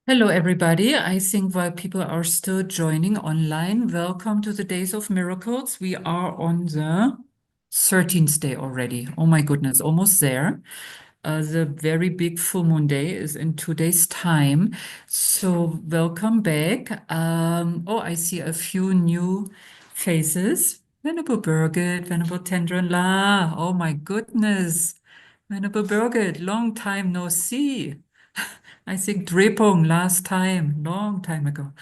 Hello, everybody. I think while people are still joining online, welcome to the Days of Miracles. We are on the 13th day already. Oh my goodness, almost there. The very big full moon day is in 2 days' time. So welcome back. Oh, I see a few new faces. Venerable Birgit, Venerable Tendron La. Oh my goodness. Venerable Birgit, long time no see. I think Drepung last time, long time ago.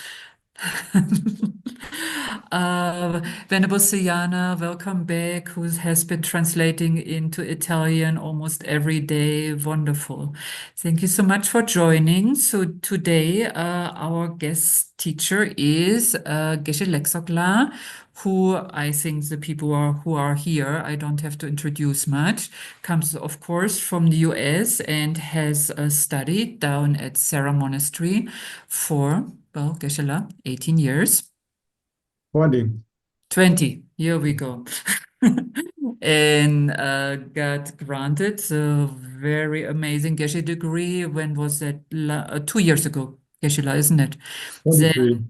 Venerable Sayana, welcome back, who has been translating into Italian almost every day. Wonderful. Thank you so much for joining. So today, our guest teacher is Geshe Tenzin Legtsok, who I think the people who are here, I don't have to introduce much, comes, of course, from the US and has studied down at Sarah Monastery for, well, Geshe-la, 18 years. 20. 20, here we go. And got granted a very amazing Geshe degree. When was that? 2 years ago, Geshe-la, isn't it? Then 23.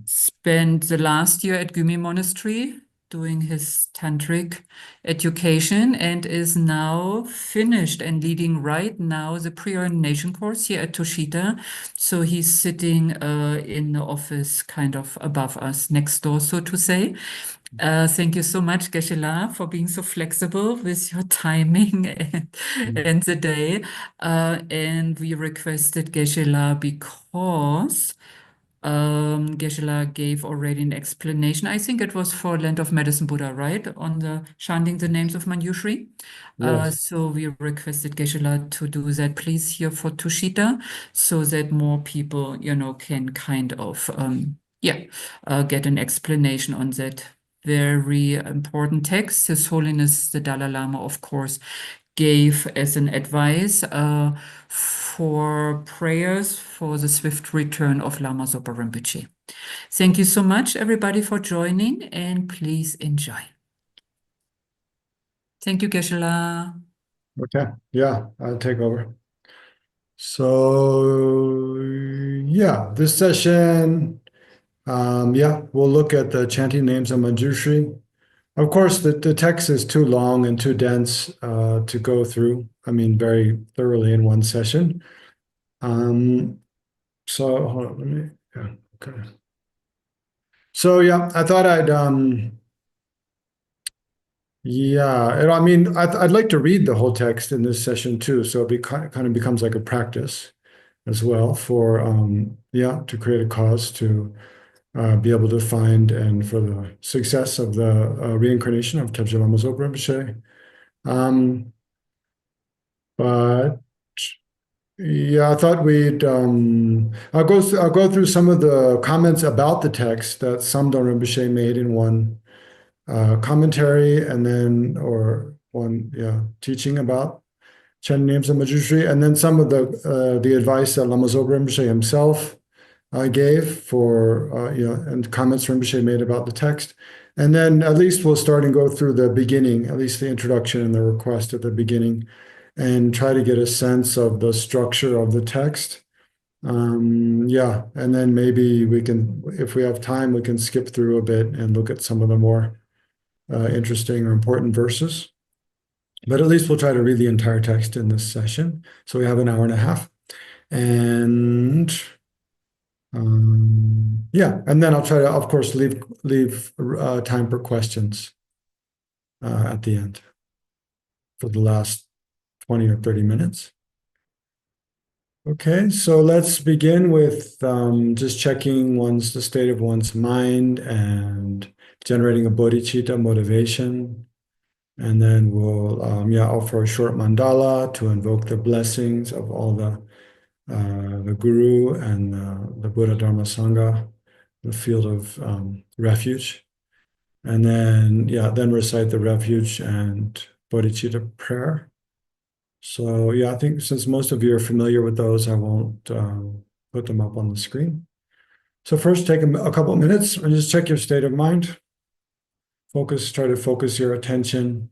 spent the last year at Gyumi Monastery doing his tantric education and is now finished and leading right now the pre-ordination course here at Toshita. So he's sitting in the office kind of above us, next door, so to say. Thank you so much, Geshe-la, for being so flexible with your timing and the day. And we requested Geshe-la because Geshe-la gave already an explanation. I think it was for Land of Medicine Buddha, right? On the chanting the names of Manjushri. Yes. So we requested Geshe-la to do that, please, here for Tushita, so that more people, can kind of, get an explanation on that very important text. His Holiness the Dalai Lama, of course, gave as an advice for prayers for the swift return of Lama Zopa Rinpoche. Thank you so much, everybody, for joining, and please enjoy. Thank you, Geshe-la. Okay. Yeah, I'll take over. So, yeah, this session, we'll look at the chanting names of Manjushri. Of course, the text is too long and too dense to go through, very thoroughly in one session. So, hold on, yeah, okay. So, yeah, I thought I'd like to read the whole text in this session too, so kind of becomes like a practice as well for to create a cause to be able to find and for the success of the reincarnation of Tebje Lama Zopa Rinpoche. But yeah, I thought I'll go through some of the comments about the text that Samdon Rinpoche made in one commentary and then or one teaching about chanting names of Manjushri, and then some of the advice that Lama Zopa Rinpoche himself gave for and comments Rinpoche made about the text. And then at least we'll start and go through the beginning, at least the introduction and the request at the beginning, and try to get a sense of the structure of the text. And then maybe we can, if we have time, we can skip through a bit and look at some of the more interesting or important verses. But at least we'll try to read the entire text in this session. So we have an hour and a half. And and then I'll try to, of course, leave time for questions at the end for the last 20 or 30 minutes. Okay, so let's begin with just checking the state of one's mind and generating a bodhicitta motivation. And then we'll offer a short mandala to invoke the blessings of all the Guru and the Buddha Dharma Sangha, the field of refuge. And then recite the refuge and bodhicitta prayer. So I think since most of you are familiar with those, I won't put them up on the screen. So first, take a couple of minutes and just check your state of mind. Try to focus your attention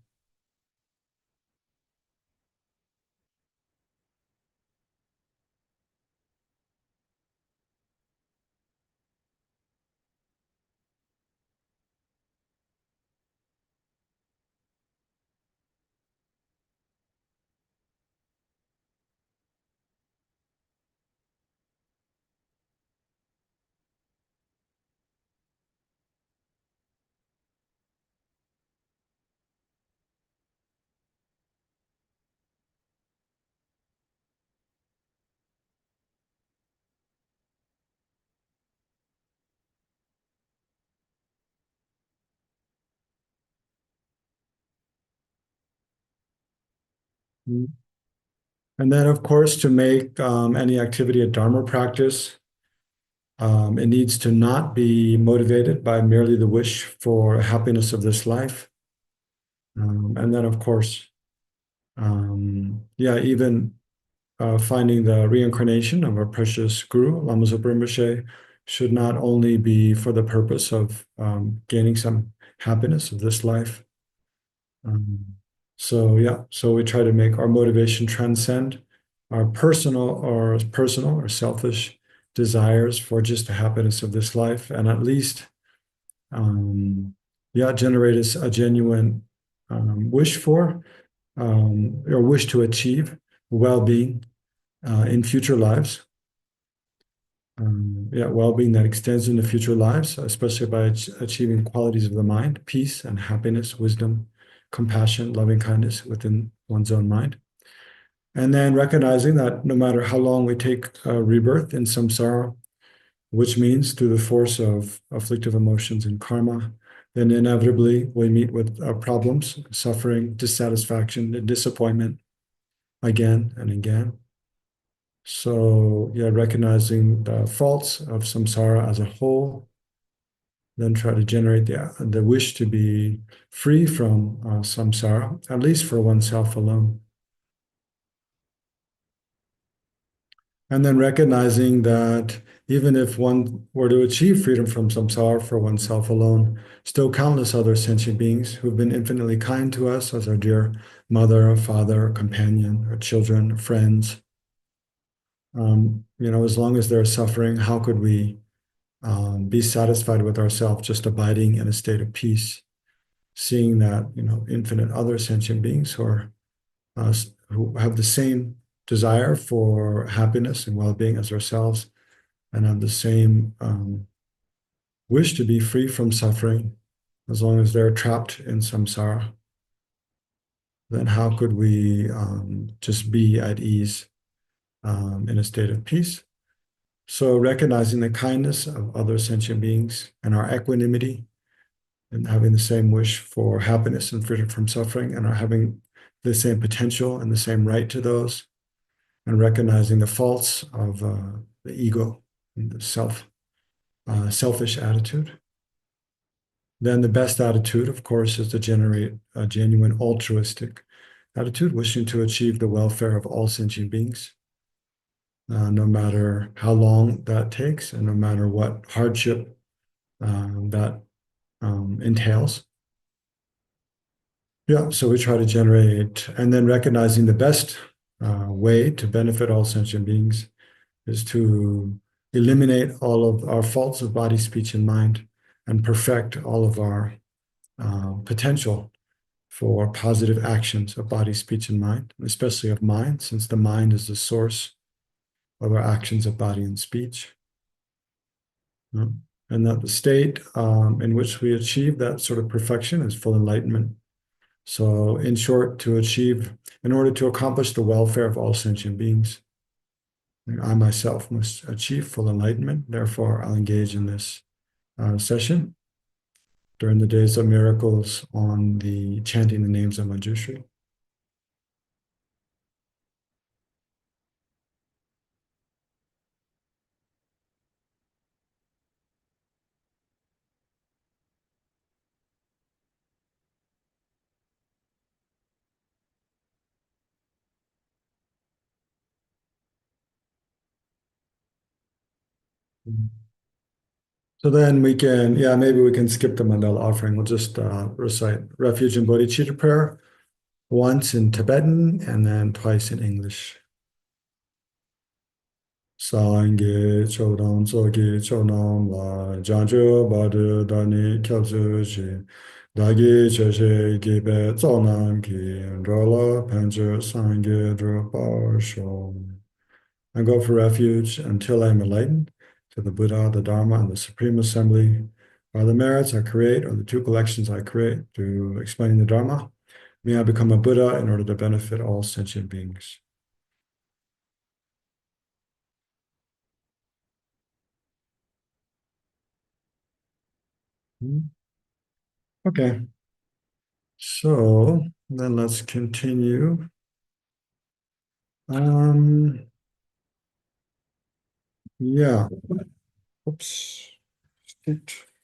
Mm. And then, of course, to make any activity a Dharma practice, it needs to not be motivated by merely the wish for happiness of this life. And then, of course, yeah, even finding the reincarnation of our precious Guru, Lama Zopa Rinpoche, should not only be for the purpose of gaining some happiness of this life. Um, so yeah, so we try to make our motivation transcend our personal or selfish desires for just the happiness of this life, and at least yeah, generate us a genuine wish for or wish to achieve well-being in future lives. Yeah, well-being that extends into future lives, especially by achieving qualities of the mind, peace and happiness, wisdom, compassion, loving kindness within one's own mind. And then recognizing that no matter how long we take rebirth in samsara, which means through the force of afflictive emotions and karma, then inevitably we meet with problems, suffering, dissatisfaction, and disappointment again and again. So, yeah, recognizing the faults of samsara as a whole, then try to generate the wish to be free from samsara, at least for oneself alone. And then recognizing that even if one were to achieve freedom from samsara for oneself alone, still countless other sentient beings who've been infinitely kind to us as our dear mother, father, companion, our children, friends. As long as they're suffering, how could we be satisfied with ourselves, just abiding in a state of peace, seeing that infinite other sentient beings who have the same desire for happiness and well-being as ourselves, and have the same wish to be free from suffering, as long as they're trapped in samsara, then how could we just be at ease in a state of peace? So recognizing the kindness of other sentient beings and our equanimity and having the same wish for happiness and freedom from suffering and are having the same potential and the same right to those, and recognizing the faults of the ego and the selfish attitude. Then the best attitude, of course, is to generate a genuine altruistic attitude, wishing to achieve the welfare of all sentient beings, no matter how long that takes and no matter what hardship that entails. Yeah, so we try to generate, and then recognizing the best way to benefit all sentient beings is to eliminate all of our faults of body, speech, and mind, and perfect all of our potential for positive actions of body, speech, and mind, especially of mind, since the mind is the source of our actions of body and speech. And that the state in which we achieve that sort of perfection is full enlightenment. So, in short, in order to accomplish the welfare of all sentient beings, I myself must achieve full enlightenment. Therefore, I'll engage in this session during the days of miracles on the chanting the names of Manjushri. So then maybe we can skip the mandala offering. We'll just recite Refuge and Bodhicitta prayer once in Tibetan and then twice in English. Sangye chodam sogi chodam la janju badu dani kyabzu ji dagi cheshe gibe zonam ki rola panju sangye drupa shom. I go for refuge until I am enlightened to the Buddha, the Dharma, and the Supreme Assembly. By the merits I create, or the two collections I create to explain the Dharma, may I become a Buddha in order to benefit all sentient beings. Okay, so then let's continue. Um, yeah. Oops.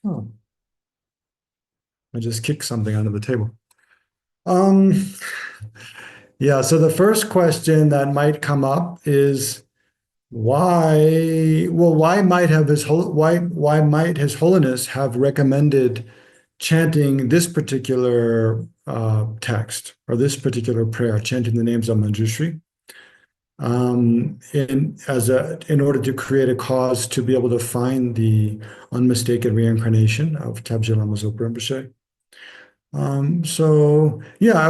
Oh, I just kicked something under the table. Um, yeah, so the first question that might come up is why might have why might His Holiness have recommended chanting this particular text or this particular prayer, chanting the names of Manjushri, in order to create a cause to be able to find the unmistaken reincarnation of Tabje Lama Zopa Rinpoche. So yeah, I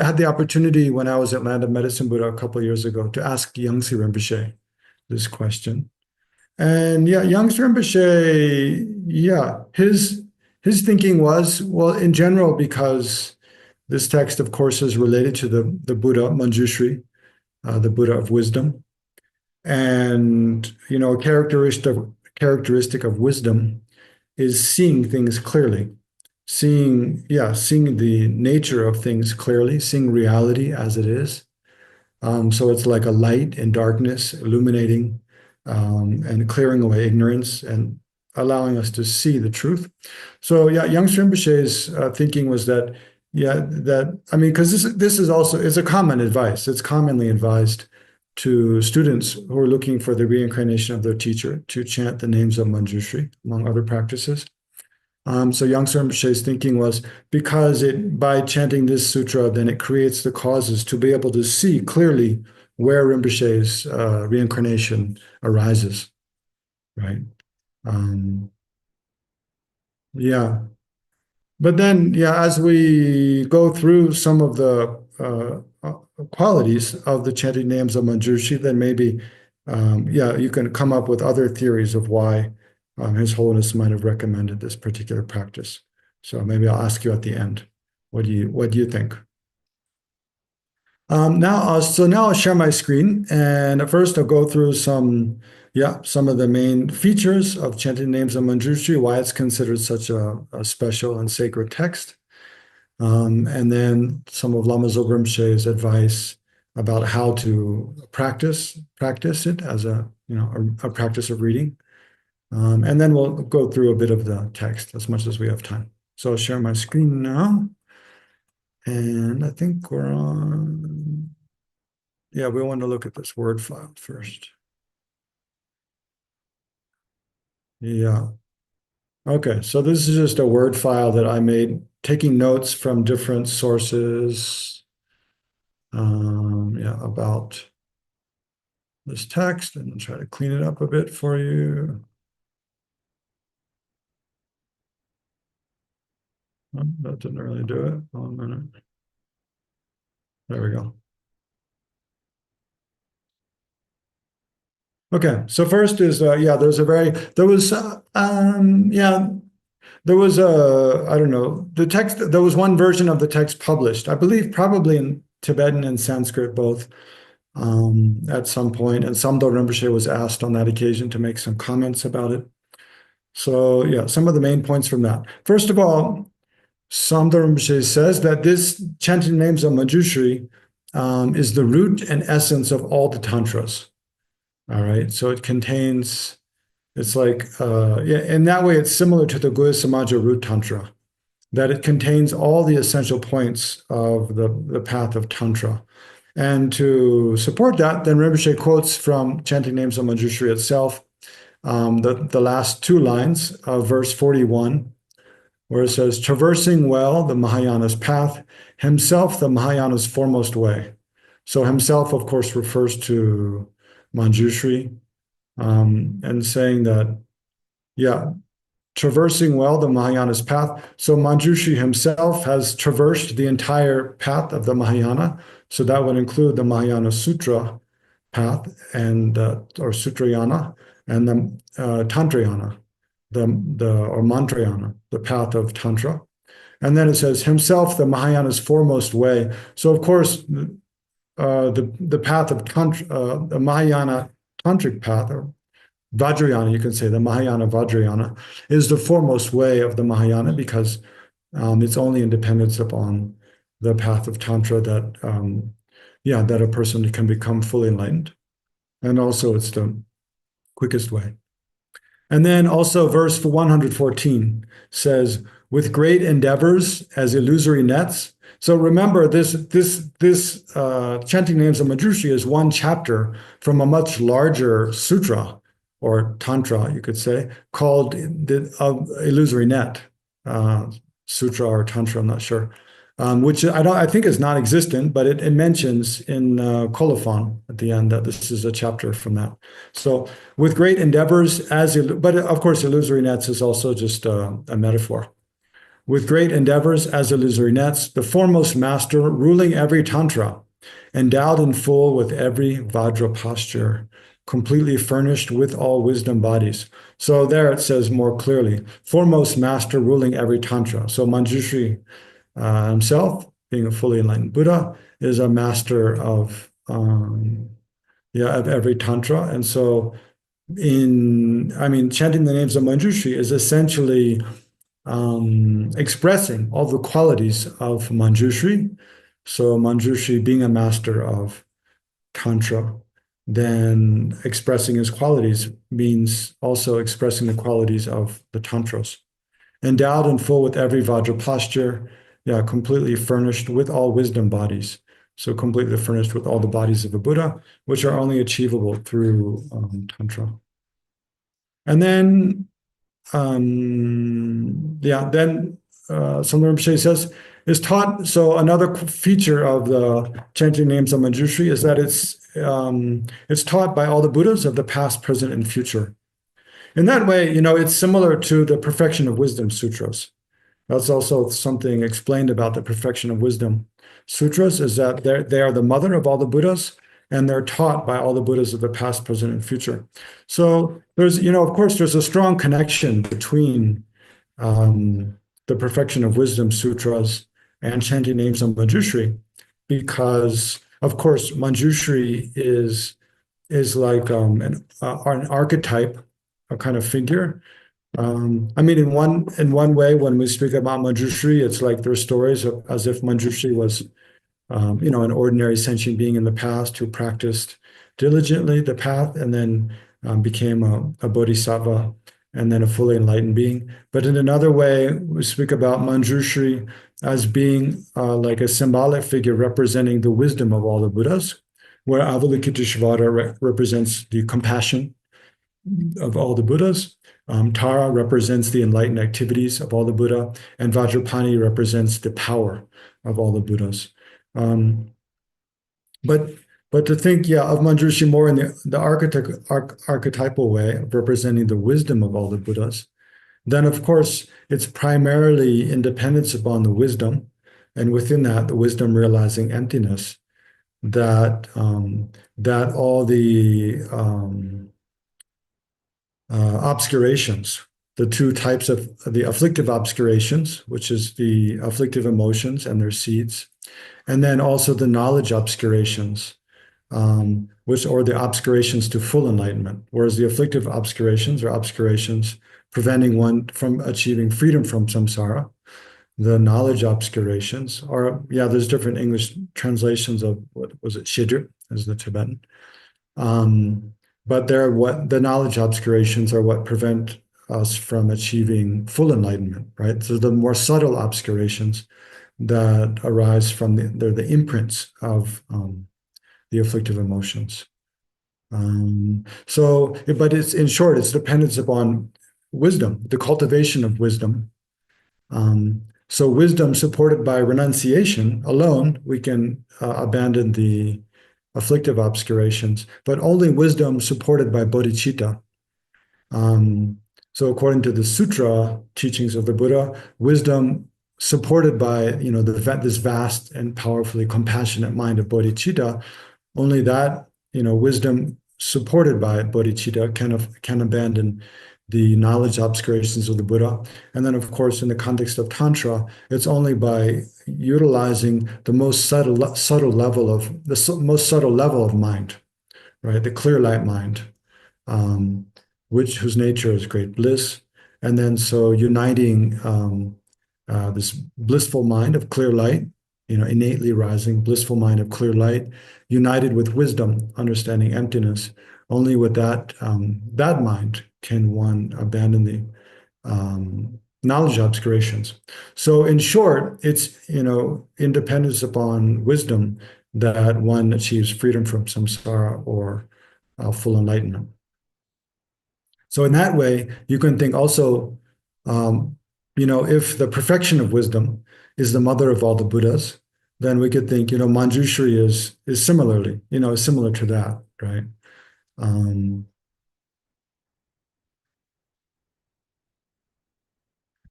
had the opportunity when I was at Land of Medicine Buddha a couple of years ago to ask Yangtze Rinpoche this question. And yeah, Yangtze Rinpoche, yeah, his thinking was, well, in general, because this text, of course, is related to the Buddha, Manjushri, the Buddha of wisdom. And a characteristic of wisdom is seeing things clearly, seeing the nature of things clearly, seeing reality as it is. So it's like a light in darkness, illuminating and clearing away ignorance and allowing us to see the truth. So yeah, Yangtze Rinpoche's thinking was that, I mean, because this is also is a common advice. It's commonly advised to students who are looking for the reincarnation of their teacher to chant the names of Manjushri, among other practices. So Yangtze Rinpoche's thinking was because by chanting this sutra, then it creates the causes to be able to see clearly where Rinpoche's reincarnation arises, right? Um, yeah, but then as we go through some of the qualities of the chanting names of Manjushri, then maybe you can come up with other theories of why His Holiness might have recommended this particular practice. So maybe I'll ask you at the end. What do you think? Now I'll share my screen, and at first I'll go through some of the main features of chanting names of Manjushri, why it's considered such a special and sacred text, and then some of Lama Zopa Rinpoche's advice about how to practice it as a practice of reading. And then we'll go through a bit of the text as much as we have time. So I'll share my screen now. And I think we're on. Yeah, we want to look at this Word file first. Yeah. Okay, so this is just a Word file that I made, taking notes from different sources about this text, and I'll try to clean it up a bit for you. Oh, that didn't really do it. Hold on a minute. There we go. Okay, so first is there was I don't know, the text, there was one version of the text published, I believe probably in Tibetan and Sanskrit both, at some point, and Samdo Rinpoche was asked on that occasion to make some comments about it. So yeah, some of the main points from that. First of all, Samdo Rinpoche says that this chanting names of Manjushri is the root and essence of all the tantras. All right, so it's like, in that way, it's similar to the Guhya Samaja root tantra, that it contains all the essential points of the path of tantra. And to support that, then Rinpoche quotes from Chanting Names of Manjushri itself, the last two lines of verse 41, where it says, traversing well the Mahayana's path, himself the Mahayana's foremost way. So himself, of course, refers to Manjushri, and saying that, traversing well the Mahayana's path. So Manjushri himself has traversed the entire path of the Mahayana. So that would include the Mahayana Sutra path and or Sutrayana and the Tantrayana, or Mantrayana, the path of Tantra. And then it says himself the Mahayana's foremost way. So of course, the path of Tantra, the Mahayana tantric path, or Vajrayana, you can say the Mahayana Vajrayana, is the foremost way of the Mahayana because it's only in dependence upon the path of Tantra that that a person can become fully enlightened. And also it's the quickest way. And then also verse 114 says, with great endeavors as illusory nets. So remember, this chanting names of Manjushri is one chapter from a much larger sutra or tantra, you could say, called the illusory net sutra or tantra. I'm not sure, which I think is non-existent, but it mentions in colophon at the end that this is a chapter from that. So with great endeavors but of course illusory nets is also just a metaphor. With great endeavors as illusory nets, the foremost master ruling every tantra, endowed in full with every vajra posture, completely furnished with all wisdom bodies. So there it says more clearly, foremost master ruling every tantra. So Manjushri himself, being a fully enlightened Buddha, is a master of every tantra. And so chanting the names of Manjushri is essentially expressing all the qualities of Manjushri. So Manjushri being a master of Tantra, then expressing his qualities means also expressing the qualities of the Tantras. Endowed and full with every Vajra posture, completely furnished with all wisdom bodies. So completely furnished with all the bodies of a Buddha, which are only achievable through Tantra. And then Samdara Rinpoche says, is taught. So another feature of the chanting names of Manjushri is that it's taught by all the Buddhas of the past, present, and future. In that way, it's similar to the Perfection of Wisdom sutras. That's also something explained about the Perfection of Wisdom sutras, is that they are the mother of all the Buddhas, and they're taught by all the Buddhas of the past, present, and future. So there's, of course, there's a strong connection between the Perfection of Wisdom sutras and chanting names of Manjushri, because, of course, Manjushri is like an archetype, a kind of figure. In one way, when we speak about Manjushri, it's like there's stories as if Manjushri was an ordinary sentient being in the past who practiced diligently the path and then became a bodhisattva and then a fully enlightened being. But in another way, we speak about Manjushri as being like a symbolic figure representing the wisdom of all the Buddhas, where Avalokiteshvara represents the compassion of all the Buddhas. Tara represents the enlightened activities of all the Buddha, and Vajrapani represents the power of all the Buddhas. But to think, of Manjushri more in the archetypal way of representing the wisdom of all the Buddhas, then of course it's primarily independence upon the wisdom, and within that, the wisdom realizing emptiness, that all the obscurations, the two types of the afflictive obscurations, which is the afflictive emotions and their seeds, and then also the knowledge obscurations, or the obscurations to full enlightenment. Whereas the afflictive obscurations are obscurations preventing one from achieving freedom from samsara. The knowledge obscurations are, there's different English translations of, what was it, shidru, as the Tibetan. But the knowledge obscurations are what prevent us from achieving full enlightenment, right? So the more subtle obscurations that arise from they're the imprints of the afflictive emotions. But it's, in short, it's dependence upon wisdom, the cultivation of wisdom. So wisdom supported by renunciation alone, we can abandon the afflictive obscurations, but only wisdom supported by bodhicitta. So according to the sutra teachings of the Buddha, wisdom supported by this vast and powerfully compassionate mind of bodhicitta, only that wisdom supported by bodhicitta can abandon the knowledge obscurations of the Buddha. And then, of course, in the context of Tantra, it's only by utilizing the most subtle level of mind, right? The clear light mind, whose nature is great bliss. And then so uniting this blissful mind of clear light, innately rising, blissful mind of clear light, united with wisdom, understanding emptiness. Only with that mind can one abandon the knowledge obscurations. So in short, it's independence upon wisdom that one achieves freedom from samsara or full enlightenment. So in that way, you can think also, if the perfection of wisdom is the mother of all the Buddhas, then we could think, Manjushri is similarly, is similar to that, right?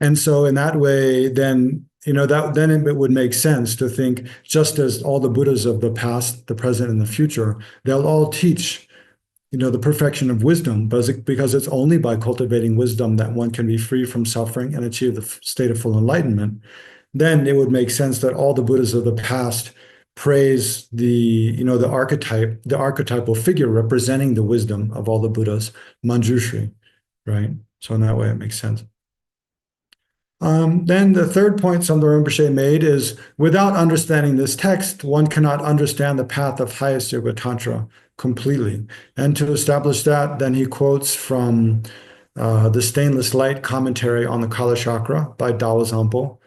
And so in that way, then it would make sense to think, just as all the Buddhas of the past, the present, and the future, they'll all teach the perfection of wisdom, because it's only by cultivating wisdom that one can be free from suffering and achieve the state of full enlightenment. Then it would make sense that all the Buddhas of the past praise the archetypal figure representing the wisdom of all the Buddhas, Manjushri, right? So in that way, it makes sense. Then the third point Samdho Rinpoche made is, without understanding this text, one cannot understand the path of highest Yoga Tantra completely. And to establish that, then he quotes from the Stainless Light commentary on the Kala Chakra by Dao Zampo,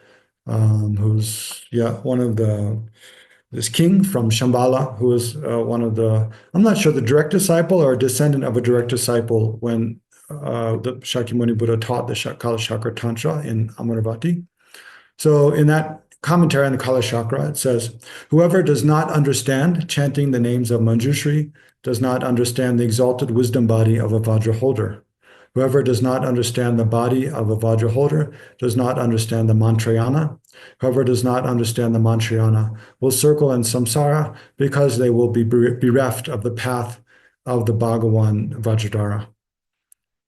who's one of this king from Shambhala, who is one of I'm not sure, the direct disciple or a descendant of a direct disciple when the Shakyamuni Buddha taught the Kala Chakra Tantra in Amaravati. So in that commentary on the Kala Chakra, it says, whoever does not understand chanting the names of Manjushri does not understand the exalted wisdom body of a Vajra holder. Whoever does not understand the body of a Vajra holder does not understand the Mantrayana. Whoever does not understand the Mantrayana will circle in samsara because they will be bereft of the path of the Bhagawan Vajradhara.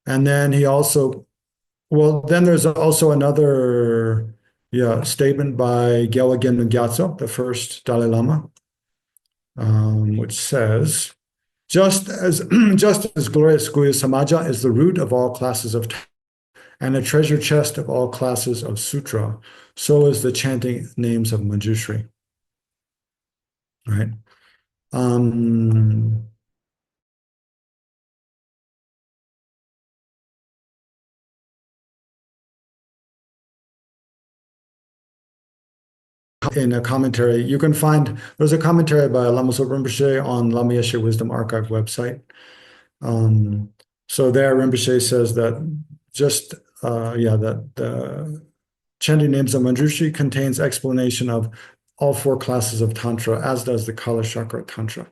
And then then there's also another statement by Gyalwa Genmen Gyatso, the first Dalai Lama, which says, just as glorious Guhya Samaja is the root of all classes of and a treasure chest of all classes of sutra, so is the chanting names of Manjushri. Right? In a commentary, there's a commentary by Lama Zopa Rinpoche on Lama Yeshe Wisdom Archive website. So there, Rinpoche says that that the chanting names of Manjushri contains explanation of all four classes of Tantra, as does the Kala Chakra Tantra.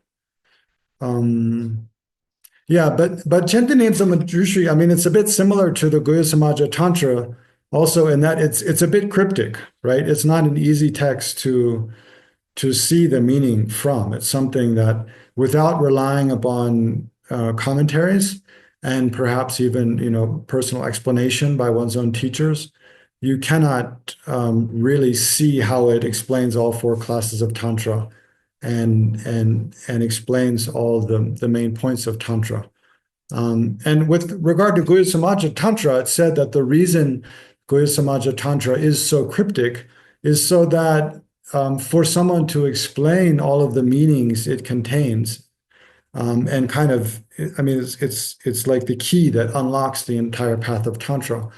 But chanting names of Manjushri, it's a bit similar to the Guhya Samaja Tantra, also in that it's a bit cryptic, right? It's not an easy text to see the meaning from. It's something that, without relying upon commentaries and perhaps even personal explanation by one's own teachers, you cannot really see how it explains all four classes of Tantra and explains all the main points of Tantra. And with regard to Guhya Samaja Tantra, it said that the reason Guhya Samaja Tantra is so cryptic is so that for someone to explain all of the meanings it contains, and kind of, it's like the key that unlocks the entire path of Tantra.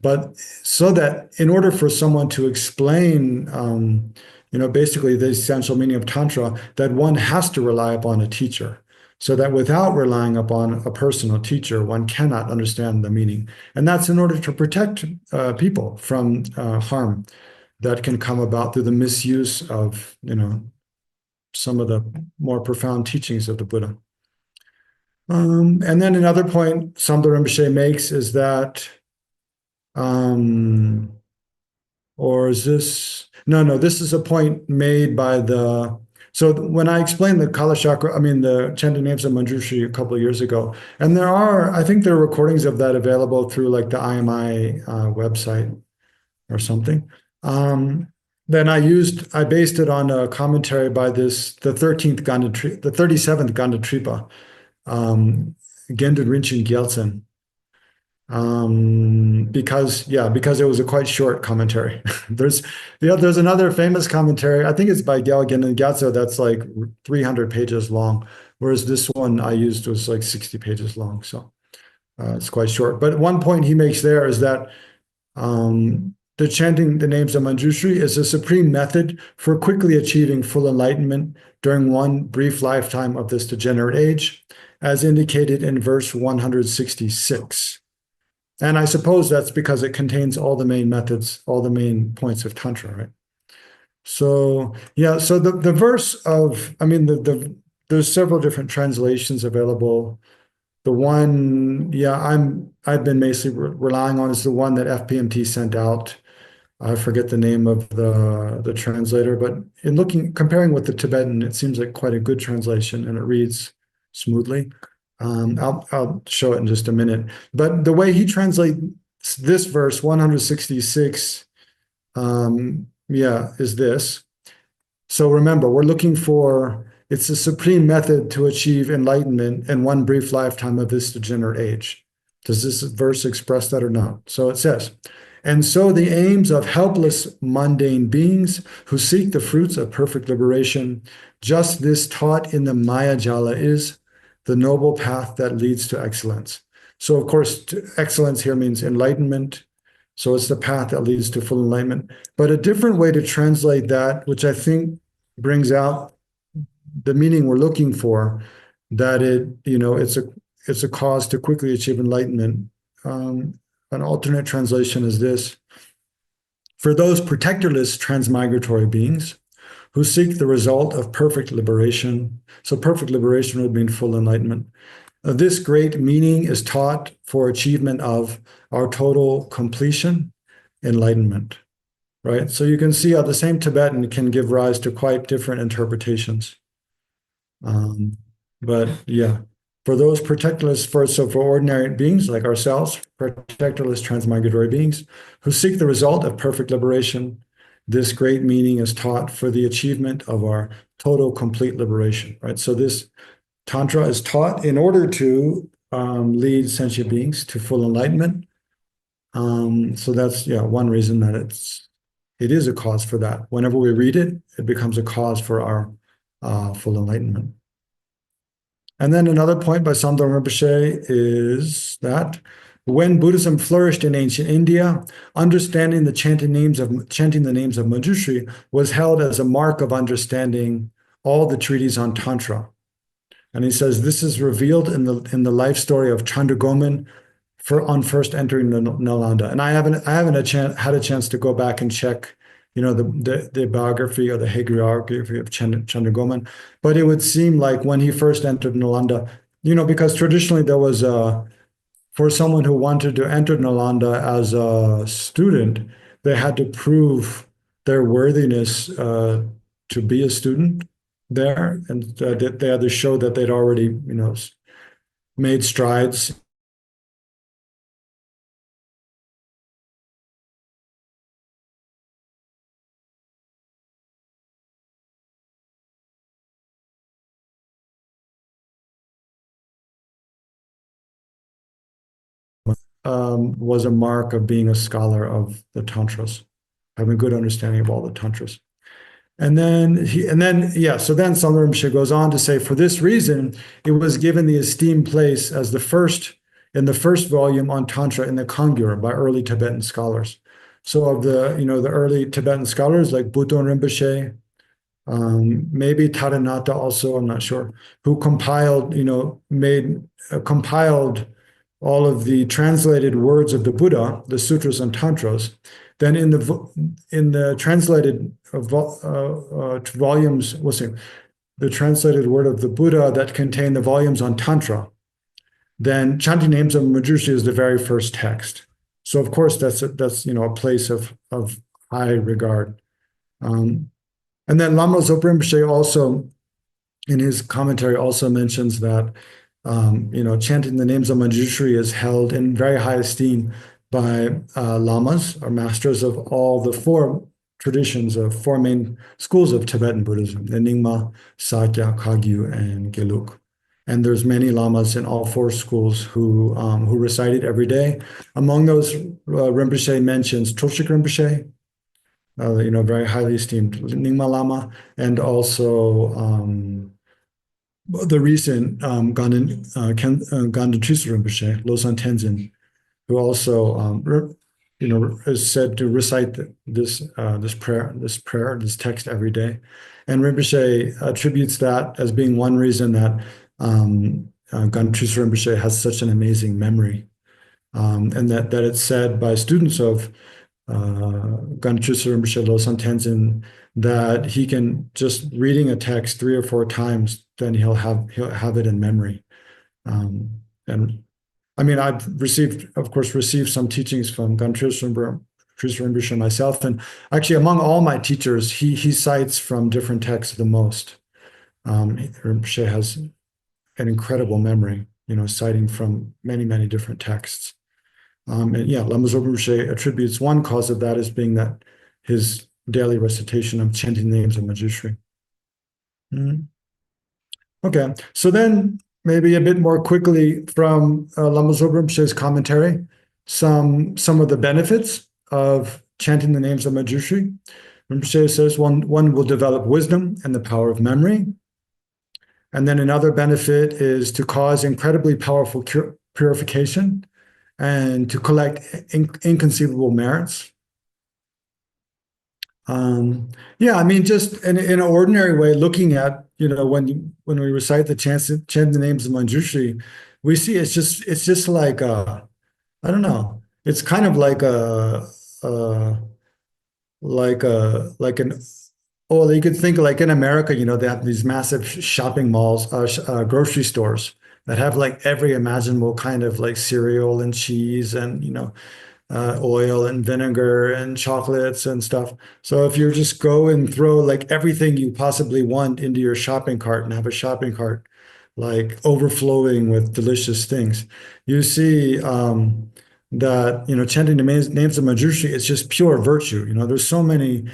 But so that in order for someone to explain, basically the essential meaning of Tantra, that one has to rely upon a teacher. So that without relying upon a personal teacher, one cannot understand the meaning. And that's in order to protect people from harm that can come about through the misuse of, some of the more profound teachings of the Buddha. And then another point Samdho Rinpoche makes is that, or is this, no, this is a point made by so when I explained the Kala Chakra, the chanting names of Manjushri a couple of years ago, and I think there are recordings of that available through like the IMI website or something. Then I based it on a commentary by the 37th Ganda Tripa, Gendun Rinchen Gyaltsen. because it was a quite short commentary. There's another famous commentary. I think it's by Gyalgen and Gyatso that's like 300 pages long, whereas this one I used was like 60 pages long. So it's quite short. But one point he makes there is that the chanting the names of Manjushri is a supreme method for quickly achieving full enlightenment during one brief lifetime of this degenerate age, as indicated in verse 166. And I suppose that's because it contains all the main methods, all the main points of Tantra, right? So yeah, so the verse of, I mean, there's several different translations available. The one, I've been basically relying on is the one that FPMT sent out. I forget the name of the translator, but comparing with the Tibetan, it seems like quite a good translation, and it reads smoothly. I'll show it in just a minute. But the way he translates this verse 166, is this. So remember, we're looking for it's a supreme method to achieve enlightenment in one brief lifetime of this degenerate age. Does this verse express that or not? So it says, and so the aims of helpless mundane beings who seek the fruits of perfect liberation, just this taught in the Maya Jala is the noble path that leads to excellence. So of course, excellence here means enlightenment. So it's the path that leads to full enlightenment. But a different way to translate that, which I think brings out the meaning we're looking for, that it's a cause to quickly achieve enlightenment. An alternate translation is this: for those protectorless transmigratory beings who seek the result of perfect liberation. So perfect liberation would mean full enlightenment. This great meaning is taught for achievement of our total completion, enlightenment, right? So you can see how the same Tibetan can give rise to quite different interpretations. But yeah, for those protectorless, for ordinary beings like ourselves, protectorless transmigratory beings who seek the result of perfect liberation, this great meaning is taught for the achievement of our total complete liberation, right? So this Tantra is taught in order to lead sentient beings to full enlightenment. So that's one reason that it is a cause for that. Whenever we read it, it becomes a cause for our full enlightenment. And then another point by Samdang Rinpoche is that when Buddhism flourished in ancient India, understanding chanting the names of Manjushri was held as a mark of understanding all the treatises on Tantra. And he says this is revealed in the life story of Chandragoman on first entering Nalanda. And I haven't had a chance to go back and check, the biography or the hagiography of Chandragoman, but it would seem like when he first entered Nalanda, because traditionally there was for someone who wanted to enter Nalanda as a student, they had to prove their worthiness to be a student there, and they had to show that they'd already, made strides was a mark of being a scholar of the tantras, having a good understanding of all the tantras. So then Samdang Rinpoche goes on to say, for this reason, it was given the esteemed place as the first volume on Tantra in the Kangyur by early Tibetan scholars. So of the early Tibetan scholars like Bhutan Rinpoche, maybe Taranata also, I'm not sure, who compiled all of the translated words of the Buddha, the sutras and tantras. Then in the translated volumes, the translated word of the Buddha that contain the volumes on Tantra, then chanting names of Manjushri is the very first text. So of course that's a place of high regard. And then Lama Zopa Rinpoche also, in his commentary, also mentions that chanting the names of Manjushri is held in very high esteem by lamas, or masters of all the four main schools of Tibetan Buddhism: the Nyingma, Sakya, Kagyu, and Gelug. And there's many lamas in all four schools who recite it every day. Among those, Rinpoche mentions Troshik Rinpoche, very highly esteemed Nyingma Lama, and also the recent Ganden Trisa Rinpoche, Losang Tenzin, who also is said to recite this text every day. And Rinpoche attributes that as being one reason that Ganden Trisa Rinpoche has such an amazing memory, and that it's said by students of Ganden Trisa Rinpoche, Losang Tenzin, that he can just reading a text 3 or 4 times, then he'll have it in memory. And I mean, I've of course, received some teachings from Ganden Trisa Rinpoche myself, and actually, among all my teachers, he cites from different texts the most. Rinpoche has an incredible memory, citing from many, many different texts. And yeah, Lama Zopa Rinpoche attributes one cause of that as being that his daily recitation of chanting names of Manjushri. Okay, so then maybe a bit more quickly from Lama Zopa Rinpoche's commentary, some of the benefits of chanting the names of Manjushri. Rinpoche says one will develop wisdom and the power of memory. And then another benefit is to cause incredibly powerful purification and to collect inconceivable merits. Yeah, I mean, just in an ordinary way, looking at, when we recite chant the names of Manjushri, we see it's just like I don't know, it's kind of like an, oh, you could think like in America, they have these massive shopping malls, grocery stores that have like every imaginable kind of like cereal and cheese and oil and vinegar and chocolates and stuff. So if you just go and throw like everything you possibly want into your shopping cart and have a shopping cart like overflowing with delicious things, you see that chanting the names of Manjushri is just pure virtue. There's so many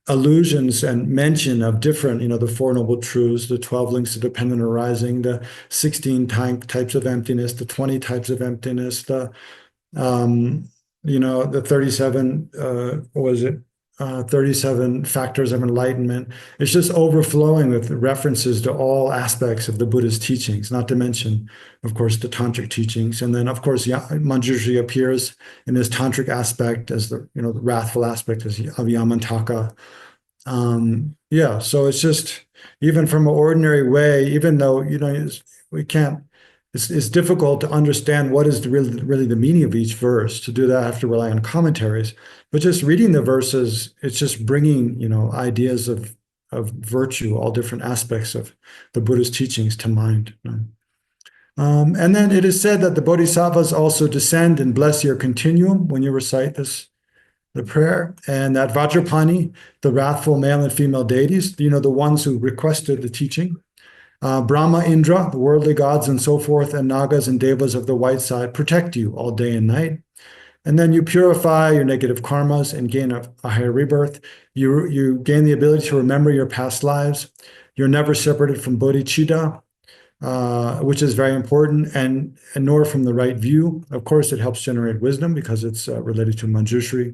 allusions and mention of different, the Four Noble Truths, the 12 links to dependent arising, the 16 types of emptiness, the 20 types of emptiness, the 37, 37 factors of enlightenment. It's just overflowing with references to all aspects of the Buddha's teachings, not to mention, of course, the tantric teachings. And then, of course, Manjushri appears in this tantric aspect as the wrathful aspect of Yamantaka. Yeah, so it's just, even from an ordinary way, even though, we can't, it's difficult to understand what is really the meaning of each verse. To do that, I have to rely on commentaries. But just reading the verses, it's just bringing, ideas of virtue, all different aspects of the Buddha's teachings to mind. And then it is said that the bodhisattvas also descend and bless your continuum when you recite the prayer, and that Vajrapani, the wrathful male and female deities, the ones who requested the teaching, Brahma, Indra, the worldly gods and so forth, and Nagas and Devas of the white side protect you all day and night. And then you purify your negative karmas and gain a higher rebirth. You gain the ability to remember your past lives. You're never separated from bodhicitta, which is very important, and nor from the right view. Of course, it helps generate wisdom because it's related to Manjushri.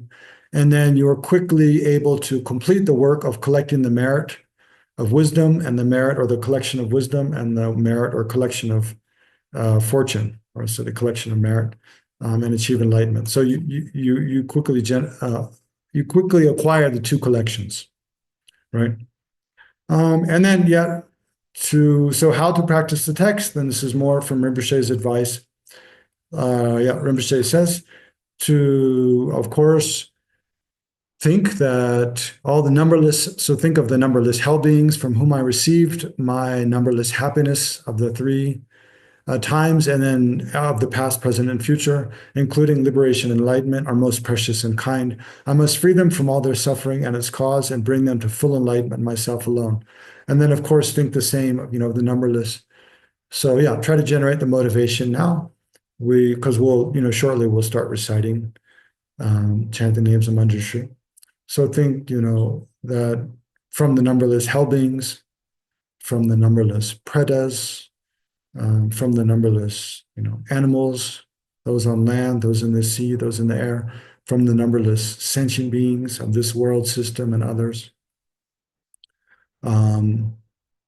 And then you are quickly able to complete the work of collecting the merit of wisdom and the merit or the collection of wisdom and the merit or collection of fortune, or so the collection of merit, and achieve enlightenment. So you quickly acquire the two collections, right? And then so how to practice the text? Then this is more from Rinpoche's advice. Rinpoche says to, of course, think that all the think of the numberless hell beings from whom I received my numberless happiness of the 3 times, and then of the past, present, and future, including liberation and enlightenment, are most precious and kind. I must free them from all their suffering and its cause and bring them to full enlightenment myself alone. And then, of course, think the same, the numberless. So yeah, try to generate the motivation now. Because shortly we'll start reciting, chant the names of Manjushri. So think, that from the numberless hell beings, from the numberless pretas, from the numberless, animals, those on land, those in the sea, those in the air, from the numberless sentient beings of this world system and others, um,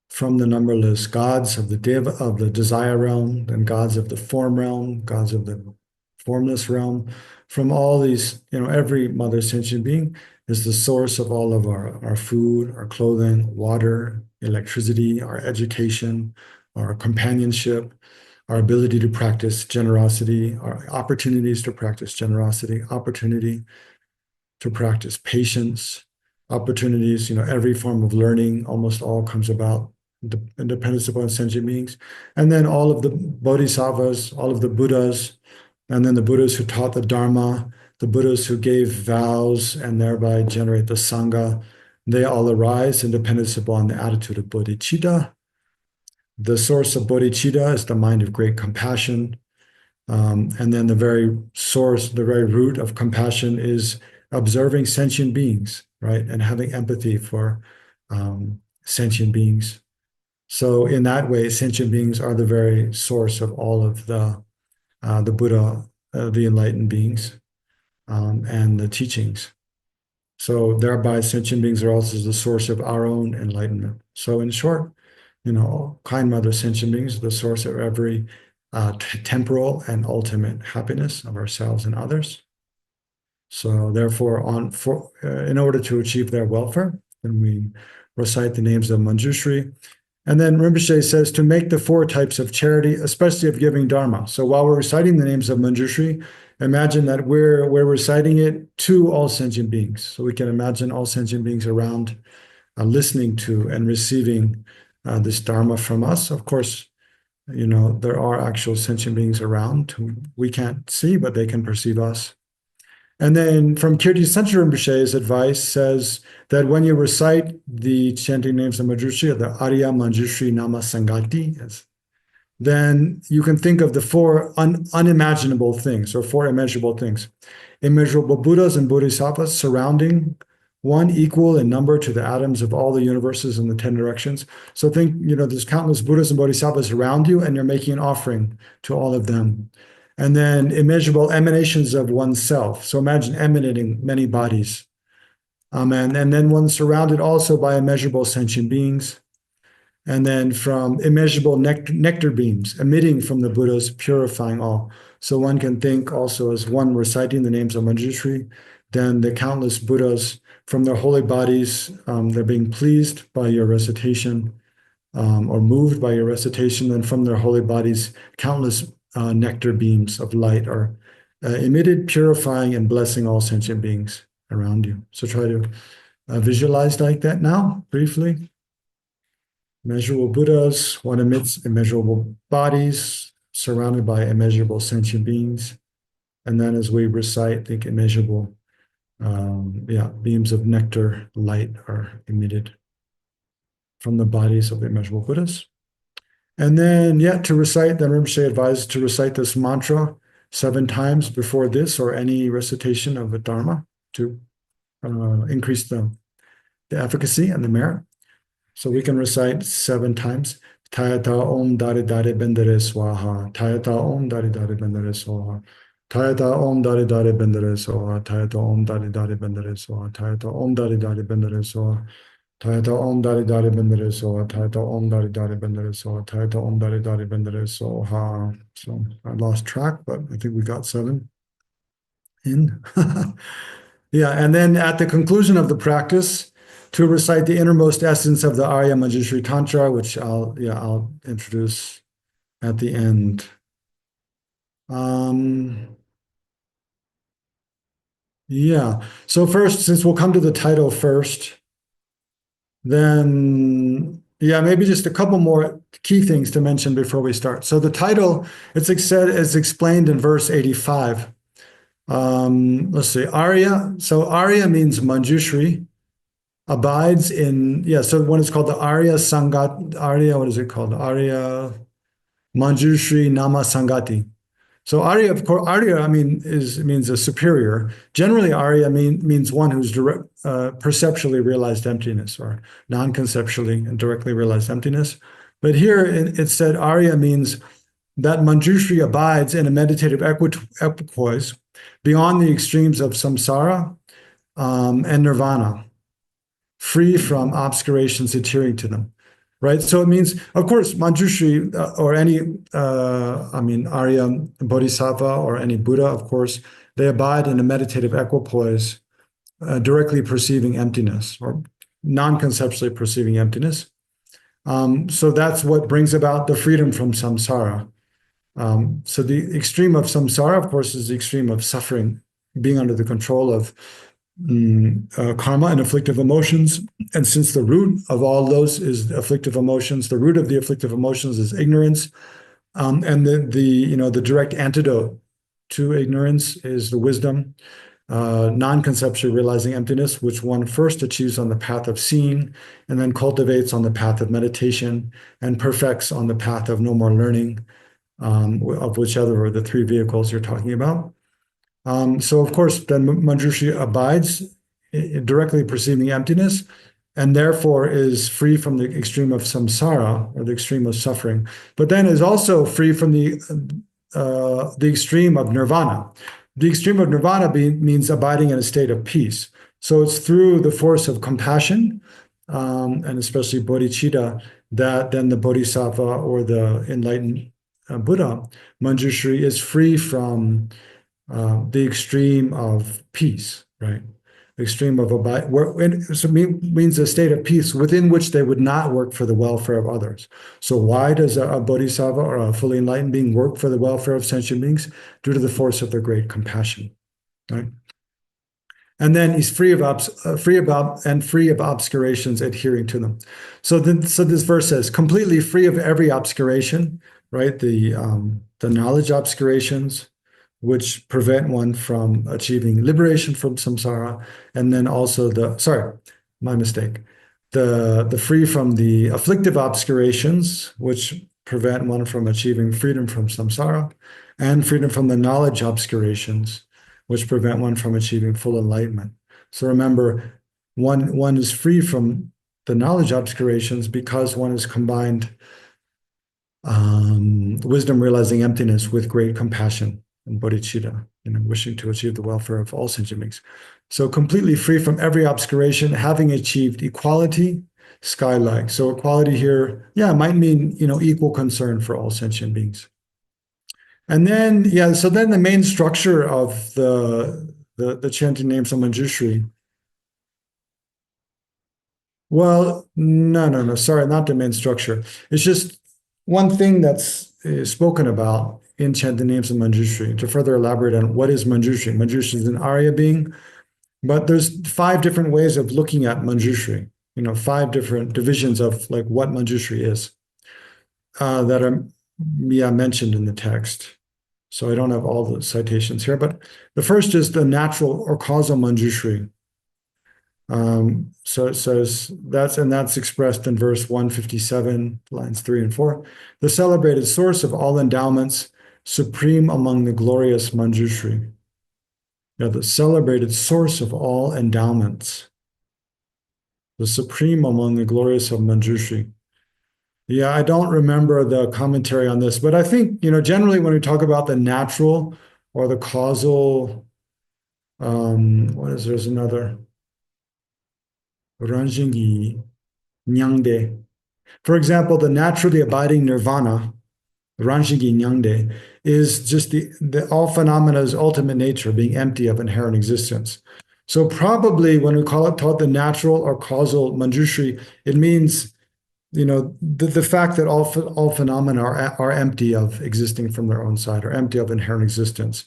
from the numberless gods of the desire realm, and gods of the form realm, gods of the formless realm, from all these, every mother sentient being is the source of all of our food, our clothing, water, electricity, our education, our companionship, our ability to practice generosity, our opportunities to practice generosity, opportunity to practice patience, opportunities, every form of learning, almost all comes about dependence upon sentient beings. And then all of the bodhisattvas, all of the Buddhas, and then the Buddhas who taught the Dharma, the Buddhas who gave vows and thereby generate the Sangha, they all arise in dependence upon the attitude of bodhicitta. The source of bodhicitta is the mind of great compassion. And then the very source, the very root of compassion is observing sentient beings, right? And having empathy for sentient beings. So in that way, sentient beings are the very source of all of the Buddha, the enlightened beings, and the teachings. So thereby, sentient beings are also the source of our own enlightenment. So in short, kind mother sentient beings are the source of every temporal and ultimate happiness of ourselves and others. So therefore, in order to achieve their welfare, then we recite the names of Manjushri. And then Rinpoche says to make the four types of charity, especially of giving Dharma. So while we're reciting the names of Manjushri, imagine that we're reciting it to all sentient beings. So we can imagine all sentient beings around listening to and receiving this Dharma from us. Of course, there are actual sentient beings around who we can't see, but they can perceive us. And then from Kirti Sanchara Rinpoche's advice says that when you recite the chanting names of Manjushri, the Arya Manjushri Nama Sangati, then you can think of the four unimaginable things or four immeasurable things. Immeasurable Buddhas and Bodhisattvas surrounding one, equal in number to the atoms of all the universes in the 10 directions. So think, there's countless Buddhas and Bodhisattvas around you, and you're making an offering to all of them. And then immeasurable emanations of oneself. So imagine emanating many bodies. And then one surrounded also by immeasurable sentient beings. And then from immeasurable nectar beams emitting from the Buddhas, purifying all. So one can think also as one reciting the names of Manjushri, then the countless Buddhas from their holy bodies, they're being pleased by your recitation or moved by your recitation, then from their holy bodies, countless nectar beams of light are emitted, purifying and blessing all sentient beings around you. So try to visualize like that now, briefly. Immeasurable Buddhas, one emits immeasurable bodies surrounded by immeasurable sentient beings. And then as we recite, think immeasurable beams of nectar, light are emitted from the bodies of the immeasurable Buddhas. And then, to recite, then Rinpoche advises to recite this mantra 7 times before this or any recitation of the Dharma to increase the efficacy and the merit. So we can recite 7 times. Tayata Om Dari Dari Bendere Swaha. Tayata Om Dari Dari Bendere Swaha. Tayata Om Dari Dari Bendere Swaha. Tayata Om Dari Dari Bendere Swaha. Tayata Om Dari Dari Bendere Swaha. Tayata Om Dari Dari Bendere Swaha. Tayata Om Dari Dari Bendere Swaha. Tayata Om Dari Dari Bendere Swaha. So I lost track, but I think we got 7 in. And then at the conclusion of the practice, to recite the innermost essence of the Arya Manjushri Tantra, which I'll introduce at the end. So first, since we'll come to the title first, then maybe just a couple more key things to mention before we start. So the title, it's explained in verse 85. Let's see, Arya. So Arya means Manjushri, abides in, so when it's called the Arya Sangat, Arya, what is it called? Arya Manjushri Nama Sangati. So Arya, of course, Arya, means a superior. Generally, Arya means one who's perceptually realized emptiness or non-conceptually and directly realized emptiness. But here it said Arya means that Manjushri abides in a meditative equipoise beyond the extremes of samsara and nirvana, free from obscurations adhering to them. Right? So it means, of course, Manjushri or any, Arya Bodhisattva or any Buddha, of course, they abide in a meditative equipoise, directly perceiving emptiness or non-conceptually perceiving emptiness. So that's what brings about the freedom from samsara. So the extreme of samsara, of course, is the extreme of suffering, being under the control of karma and afflictive emotions. And since the root of all those is afflictive emotions, the root of the afflictive emotions is ignorance. And the direct antidote to ignorance is the wisdom, non-conceptually realizing emptiness, which one first achieves on the path of seeing, and then cultivates on the path of meditation, and perfects on the path of no more learning, of whichever are the three vehicles you're talking about. So of course, then Manjushri abides directly perceiving emptiness, and therefore is free from the extreme of samsara, or the extreme of suffering, but then is also free from the extreme of nirvana. The extreme of nirvana means abiding in a state of peace. So it's through the force of compassion, and especially bodhicitta, that then the bodhisattva or the enlightened Buddha, Manjushri, is free from the extreme of peace, right? The extreme of abide, so means a state of peace within which they would not work for the welfare of others. So why does a bodhisattva or a fully enlightened being work for the welfare of sentient beings? Due to the force of their great compassion, right? And then he's free of obscurations adhering to them. So this verse says, completely free of every obscuration, right? The knowledge obscurations, which prevent one from achieving liberation from samsara, and then also the free from the afflictive obscurations, which prevent one from achieving freedom from samsara, and freedom from the knowledge obscurations, which prevent one from achieving full enlightenment. So remember, one is free from the knowledge obscurations because one has combined wisdom realizing emptiness with great compassion and bodhicitta, wishing to achieve the welfare of all sentient beings. So completely free from every obscuration, having achieved equality, sky-like. So equality here, might mean, equal concern for all sentient beings. And then, so then the main structure of the chanting names of Manjushri. Well, no, sorry, not the main structure. It's just one thing that's spoken about in chanting names of Manjushri, to further elaborate on what is Manjushri. Manjushri is an Arya being, but there's 5 different ways of looking at Manjushri, 5 different divisions of like what Manjushri is, that are mentioned in the text. So I don't have all the citations here, but the first is the natural or causal Manjushri. So it says that's expressed in verse 157, lines 3 and 4. The celebrated source of all endowments, supreme among the glorious Manjushri. The celebrated source of all endowments, the supreme among the glorious of Manjushri. I don't remember the commentary on this, but I think, generally when we talk about the natural or the causal, there's another, Ranjingi Nyangde. For example, the naturally abiding nirvana, Ranjingi Nyangde, is just the all phenomena's ultimate nature, being empty of inherent existence. So probably when we taught the natural or causal Manjushri, it means, the fact that all phenomena are empty of existing from their own side, or empty of inherent existence.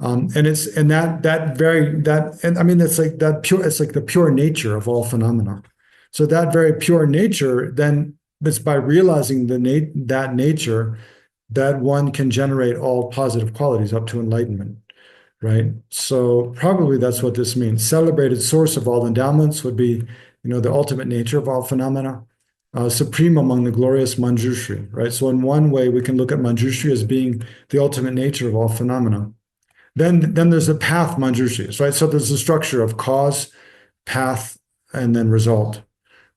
It's like the pure nature of all phenomena. So that very pure nature, then it's by realizing that nature that one can generate all positive qualities up to enlightenment, right? So probably that's what this means. Celebrated source of all endowments would be, the ultimate nature of all phenomena. Supreme among the glorious Manjushri, right? So in one way, we can look at Manjushri as being the ultimate nature of all phenomena. Then there's the path Manjushri, right? So there's the structure of cause, path, and then result,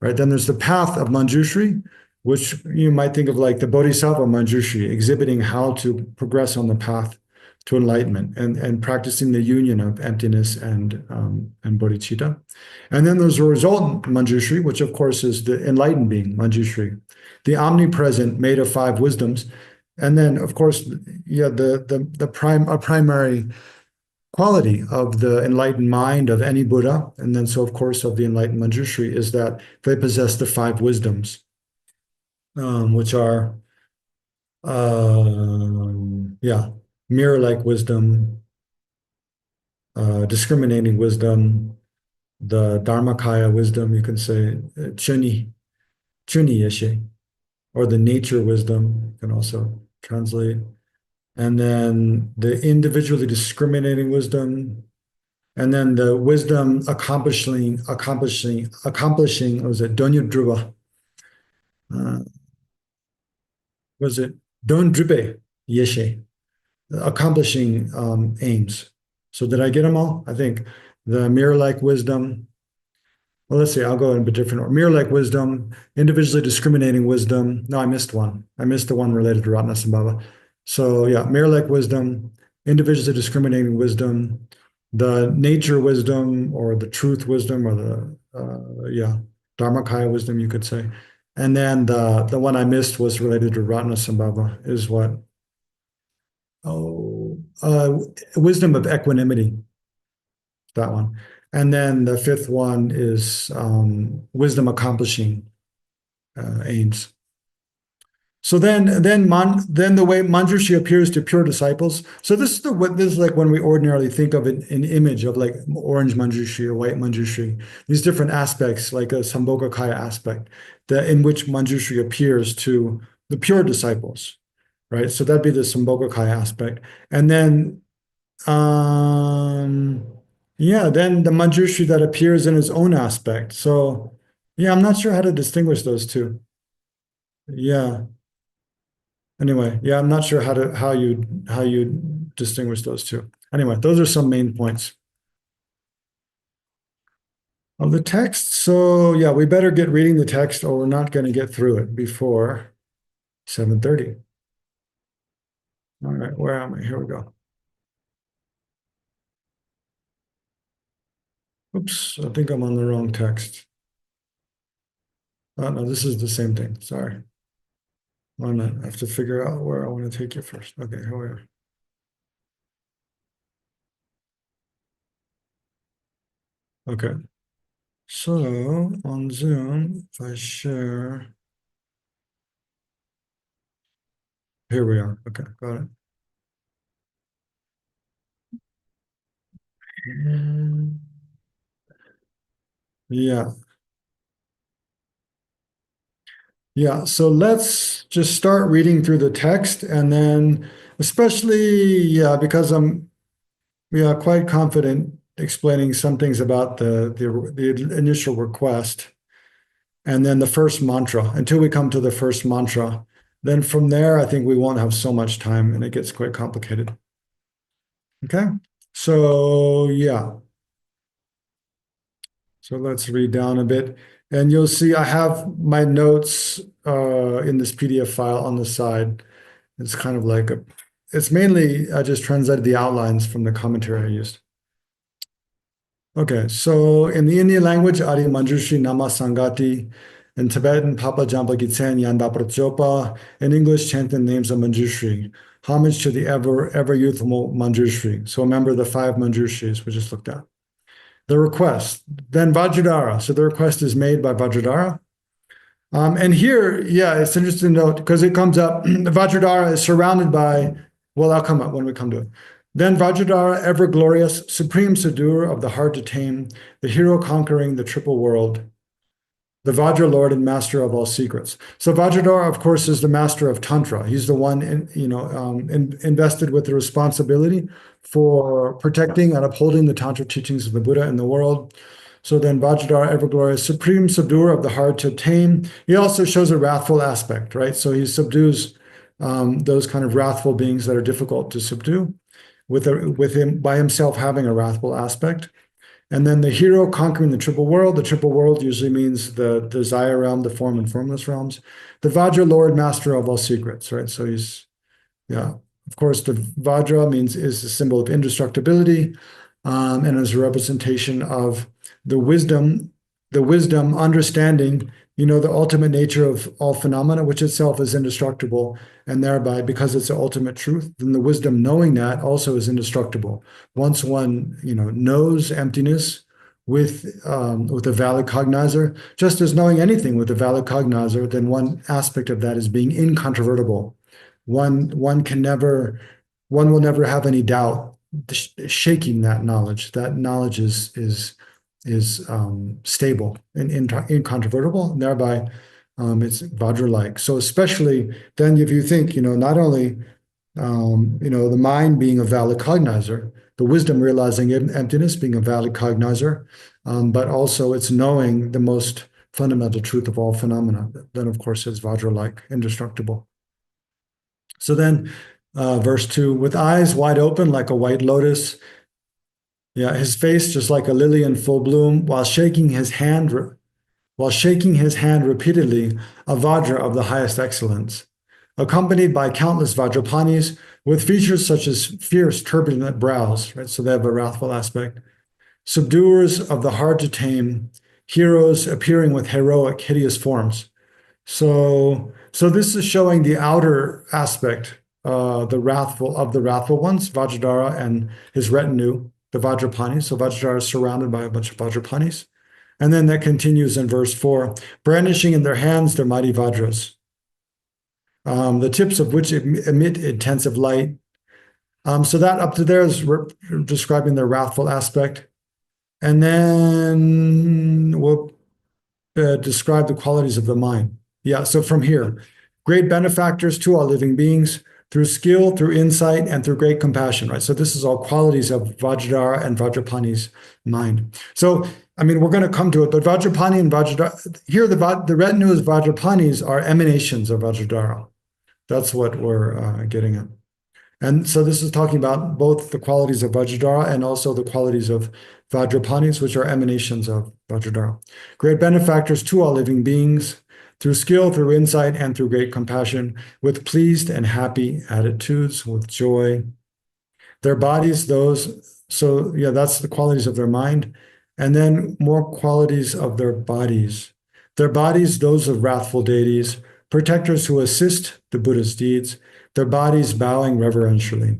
right? Then there's the path of Manjushri, which you might think of like the Bodhisattva Manjushri, exhibiting how to progress on the path to enlightenment and practicing the union of emptiness and bodhicitta. And then there's a resultant Manjushri, which of course is the enlightened being, Manjushri, the omnipresent, made of five wisdoms. And then, of course, yeah, a primary quality of the enlightened mind of any Buddha, and then so of course of the enlightened Manjushri, is that they possess the five wisdoms, which are yeah, mirror-like wisdom, discriminating wisdom, the Dharmakaya wisdom, you can say Chuni Yeshe, or the nature wisdom, you can also translate. And then the individually discriminating wisdom, and then the wisdom accomplishing, was it Donya Druba? Was it Don Dribe Yeshe? Accomplishing aims. So did I get them all? I think the mirror-like wisdom. Well, let's see, I'll go in a different order. Mirror-like wisdom, individually discriminating wisdom. No, I missed one. I missed the one related to Ratnasambhava. So yeah, mirror-like wisdom, individually discriminating wisdom, the nature wisdom or the truth wisdom or the Dharmakaya wisdom, you could say. And then the one I missed was related to Ratnasambhava, is what? Wisdom of equanimity, that one. And then the fifth one is wisdom accomplishing aims. So then the way Manjushri appears to pure disciples. So this is like when we ordinarily think of an image of like orange Manjushri or white Manjushri. These different aspects, like a Sambhogakaya aspect, that in which Manjushri appears to the pure disciples, right? So that'd be the Sambhogakaya aspect, and then then the Manjushri that appears in his own aspect. So yeah, I'm not sure how to distinguish those two. Yeah. Anyway, yeah, I'm not sure how you distinguish those two. Anyway, those are some main points of the text. So yeah, we better get reading the text or we're not going to get through it before 7:30. All right, where am I? Here we go. Oops, I think I'm on the wrong text. Oh no, this is the same thing. Sorry. One minute. I have to figure out where I want to take you first. Okay, here we are. Okay. So on Zoom, if I share, here we are. Okay, got it. Yeah. Yeah, so let's just start reading through the text, and then especially, yeah, because I'm quite confident explaining some things about the initial request, and then the first mantra, until we come to the first mantra. Then from there, I think we won't have so much time and it gets quite complicated. Okay, so yeah. So let's read down a bit. And you'll see I have my notes in this PDF file on the side. It's kind of like it's mainly, I just translated the outlines from the commentary I used. Okay, so in the Indian language, Adi Manjushri Nama Sangati. In Tibetan, Papa Jampa Gitsen Yanda Zopa. In English, chant the names of Manjushri. Homage to the ever youthful Manjushri. So remember the five Manjushris we just looked at. The request, then Vajradhara. So the request is made by Vajradhara. And here, yeah, it's interesting to note because it comes up, Vajradhara is surrounded by, well, I'll come up when we come to it. Then Vajradhara, ever glorious, supreme Sadur of the hard to tame, the hero conquering the triple world, the Vajra Lord and master of all secrets. So Vajradhara, of course, is the master of Tantra. He's the one, invested with the responsibility for protecting and upholding the Tantra teachings of the Buddha in the world. So then Vajradhara, ever glorious, supreme Sadur of the hard to tame. He also shows a wrathful aspect, right? So he subdues those kind of wrathful beings that are difficult to subdue with him by himself having a wrathful aspect. And then the hero conquering the triple world. The triple world usually means the desire realm, the form and formless realms. The Vajra Lord, master of all secrets, right? So he's, yeah. Of course, the Vajra is a symbol of indestructibility, and is a representation of the wisdom, understanding, the ultimate nature of all phenomena, which itself is indestructible, and thereby, because it's the ultimate truth, then the wisdom knowing that also is indestructible. Once one, knows emptiness with a valid cognizer, just as knowing anything with a valid cognizer, then one aspect of that is being incontrovertible. One will never have any doubt shaking that knowledge. That knowledge is stable and incontrovertible, and thereby it's Vajra-like. So especially then, if you think, not only the mind being a valid cognizer, the wisdom realizing emptiness being a valid cognizer, but also it's knowing the most fundamental truth of all phenomena. Then, of course, it's Vajra-like, indestructible. So then, verse 2, with eyes wide open like a white lotus, yeah, his face just like a lily in full bloom, while shaking his hand repeatedly, a Vajra of the highest excellence, accompanied by countless Vajrapanis with features such as fierce, turbulent brows, right? So they have a wrathful aspect, subduers of the hard to tame, heroes appearing with heroic, hideous forms. So this is showing the outer aspect, the wrathful ones, Vajradhara and his retinue, the Vajrapanis. So Vajradhara is surrounded by a bunch of Vajrapanis. And then that continues in verse 4, brandishing in their hands their mighty Vajras, the tips of which emit intensive light. So that up to there is describing their wrathful aspect. And then we'll describe the qualities of the mind. Yeah, so from here, great benefactors to all living beings through skill, through insight, and through great compassion, right? So this is all qualities of Vajradhara and Vajrapani's mind. So, we're going to come to it, but Vajrapani and Vajradhara, here the retinue of Vajrapanis are emanations of Vajradhara. That's what we're getting at. And so this is talking about both the qualities of Vajradhara and also the qualities of Vajrapanis, which are emanations of Vajradhara. Great benefactors to all living beings, through skill, through insight, and through great compassion, with pleased and happy attitudes, with joy. Their bodies, that's the qualities of their mind. And then more qualities of their bodies. Their bodies, those of wrathful deities, protectors who assist the Buddha's deeds, their bodies bowing reverentially.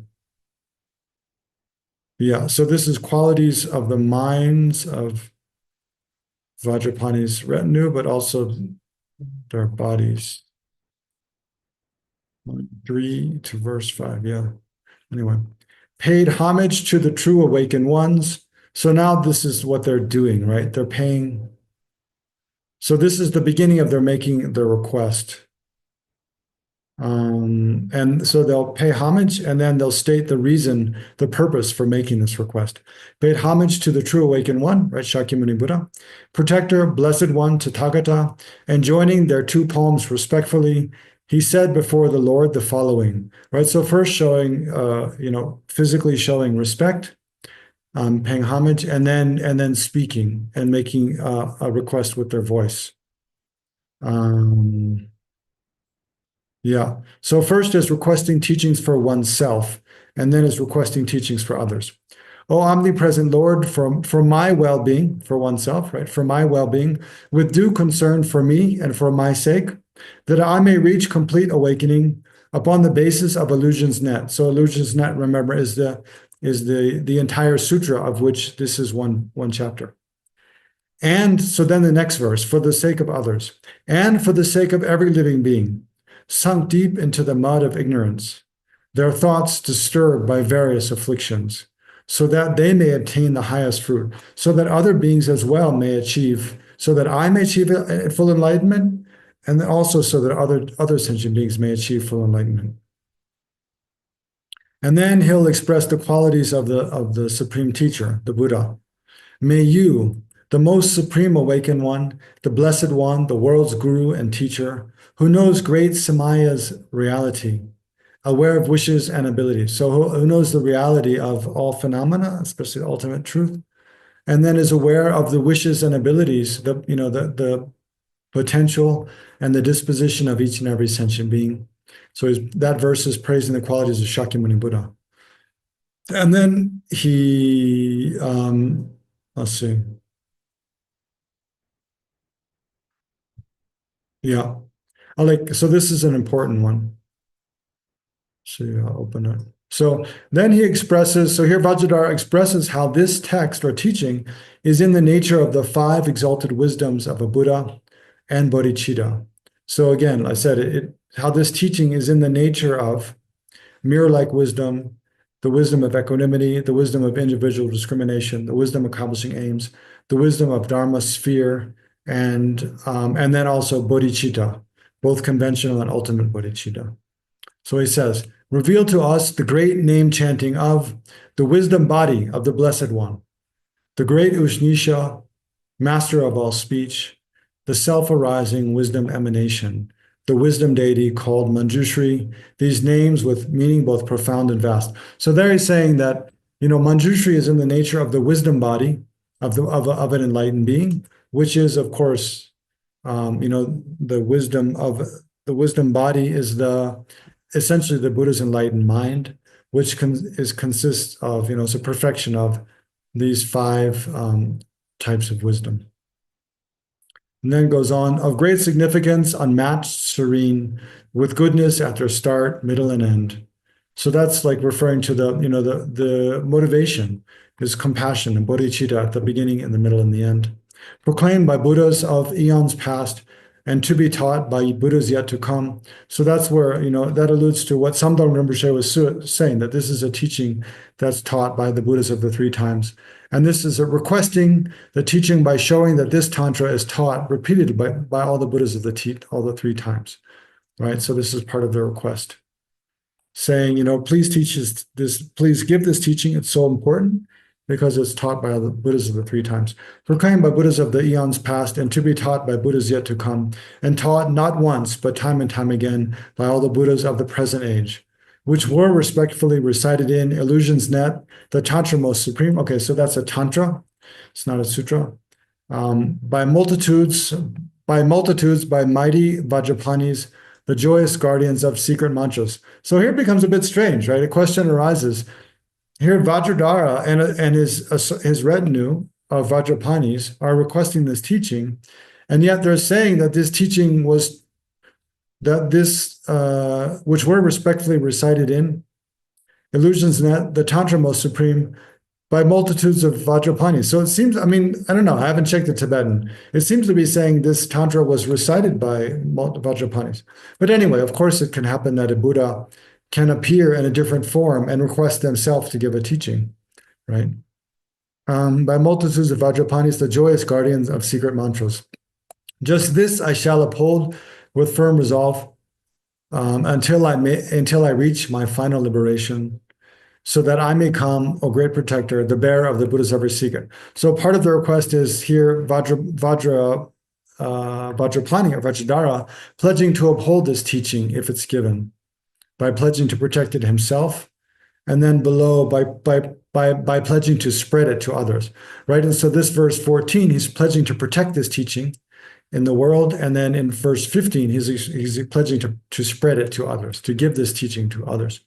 Yeah, so this is qualities of the minds of Vajrapani's retinue, but also their bodies. 3 to verse 5, yeah. Anyway, paid homage to the true awakened ones. So now this is what they're doing, right? They're paying. So this is the beginning of their making their request. And so they'll pay homage, and then they'll state the reason, the purpose for making this request. Paid homage to the true awakened one, right? Shakyamuni Buddha, protector, blessed one, Tathagata, and joining their two palms respectfully, he said before the Lord the following, right? So first showing, physically showing respect, paying homage, and then speaking and making a request with their voice. Yeah. So first is requesting teachings for oneself, and then is requesting teachings for others. O omnipresent Lord, for my well-being, for oneself, right? For my well-being, with due concern for me and for my sake, that I may reach complete awakening upon the basis of illusion's net. So illusion's net, remember, is the entire sutra, of which this is one chapter. And so then the next verse, for the sake of others, and for the sake of every living being, sunk deep into the mud of ignorance, their thoughts disturbed by various afflictions, so that they may obtain the highest fruit, so that other beings as well may achieve, so that I may achieve full enlightenment, and also so that other sentient beings may achieve full enlightenment. And then he'll express the qualities of the supreme teacher, the Buddha. May you, the most supreme awakened one, the blessed one, the world's guru and teacher, who knows great Samaya's reality, aware of wishes and abilities. So who knows the reality of all phenomena, especially the ultimate truth, and then is aware of the wishes and abilities, the potential and the disposition of each and every sentient being. So that verse is praising the qualities of Shakyamuni Buddha. And then he, let's see. Yeah. So this is an important one. See, I'll open it. So then he expresses, so here Vajradhara expresses how this text or teaching is in the nature of the five exalted wisdoms of a Buddha and Bodhicitta. So again, I said how this teaching is in the nature of mirror-like wisdom, the wisdom of equanimity, the wisdom of individual discrimination, the wisdom of accomplishing aims, the wisdom of Dharma sphere, and then also bodhicitta, both conventional and ultimate bodhicitta. So he says, reveal to us the great name chanting of the wisdom body of the Blessed One, the great Ushnisha, master of all speech, the self-arising wisdom emanation, the wisdom deity called Manjushri, these names with meaning both profound and vast. So there he's saying that, Manjushri is in the nature of the wisdom body of an enlightened being, which is, of course, the wisdom body is essentially the Buddha's enlightened mind, which consists of, it's a perfection of these five types of wisdom. And then goes on, of great significance, unmatched, serene, with goodness at their start, middle, and end. So that's like referring to the motivation is compassion and bodhicitta at the beginning, in the middle, and the end. Proclaimed by Buddhas of eons past and to be taught by Buddhas yet to come. So that's where, that alludes to what Samdhara Rinpoche was saying, that this is a teaching that's taught by the Buddhas of the three times. And this is requesting the teaching by showing that this Tantra is taught repeatedly by all the Buddhas of all the three times, right? So this is part of the request, saying, please teach this, please give this teaching. It's so important because it's taught by the Buddhas of the three times. Proclaimed by Buddhas of the eons past and to be taught by Buddhas yet to come, and taught not once, but time and time again by all the Buddhas of the present age, which were respectfully recited in Illusion's Net, the Tantra most supreme. Okay, so that's a Tantra. It's not a sutra. By multitudes, by mighty Vajrapanis, the joyous guardians of secret mantras. So here it becomes a bit strange, right? A question arises. Here, Vajradhara and his retinue of Vajrapanis are requesting this teaching, and yet they're saying that this teaching was which were respectfully recited in Illusions Net, the Tantra most supreme, by multitudes of Vajrapanis. So it seems, I don't know, I haven't checked the Tibetan. It seems to be saying this Tantra was recited by Vajrapanis. But anyway, of course, it can happen that a Buddha can appear in a different form and request themselves to give a teaching, right? By multitudes of Vajrapanis, the joyous guardians of secret mantras. Just this I shall uphold with firm resolve until I reach my final liberation, so that I may come, O great protector, the bearer of the Buddha's every secret. So part of the request is here, Vajrapani or Vajradhara pledging to uphold this teaching if it's given, by pledging to protect it himself, and then below by pledging to spread it to others, right? And so this verse 14, he's pledging to protect this teaching in the world, and then in verse 15, he's pledging to spread it to others, to give this teaching to others.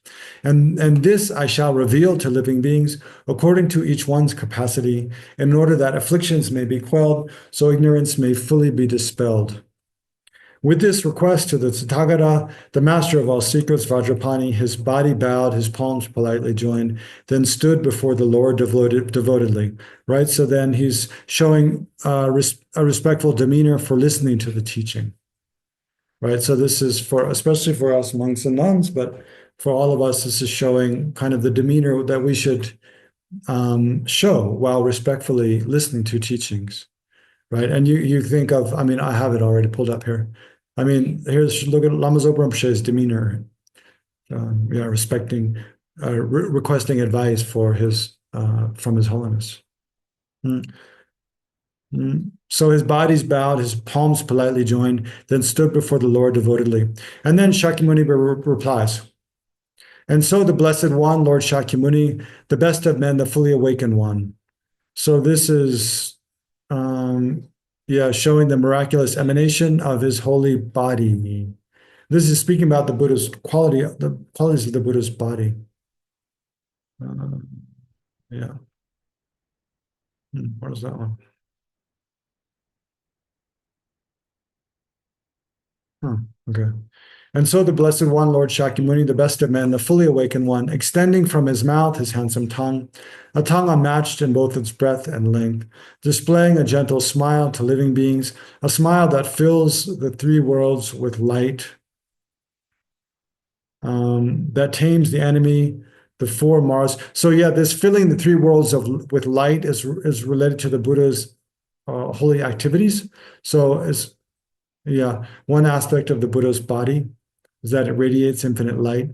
And this I shall reveal to living beings according to each one's capacity, in order that afflictions may be quelled, so ignorance may fully be dispelled. With this request to the Tathagata, the master of all secrets, Vajrapani, his body bowed, his palms politely joined, then stood before the Lord devotedly, right? So then he's showing a respectful demeanor for listening to the teaching, right? So this is especially for us monks and nuns, but for all of us, this is showing kind of the demeanor that we should show while respectfully listening to teachings, right? And you think of, I have it already pulled up here. Look at Lama Zopa Rinpoche's demeanor, respecting, requesting advice from His Holiness. So his body's bowed, his palms politely joined, then stood before the Lord devotedly. And then Shakyamuni replies, and so the Blessed One, Lord Shakyamuni, the best of men, the fully awakened one, So this is, yeah, showing the miraculous emanation of his holy body. This is speaking about the Buddha's quality, the qualities of the Buddha's body. Yeah. What is that one? Huh, okay. And so the Blessed One, Lord Shakyamuni, the best of men, the fully awakened one, extending from his mouth his handsome tongue, a tongue unmatched in both its breadth and length, displaying a gentle smile to living beings, a smile that fills the three worlds with light, that tames the enemy, the four Mars. So yeah, this filling the three worlds with light is related to the Buddha's holy activities. So yeah, one aspect of the Buddha's body is that it radiates infinite light.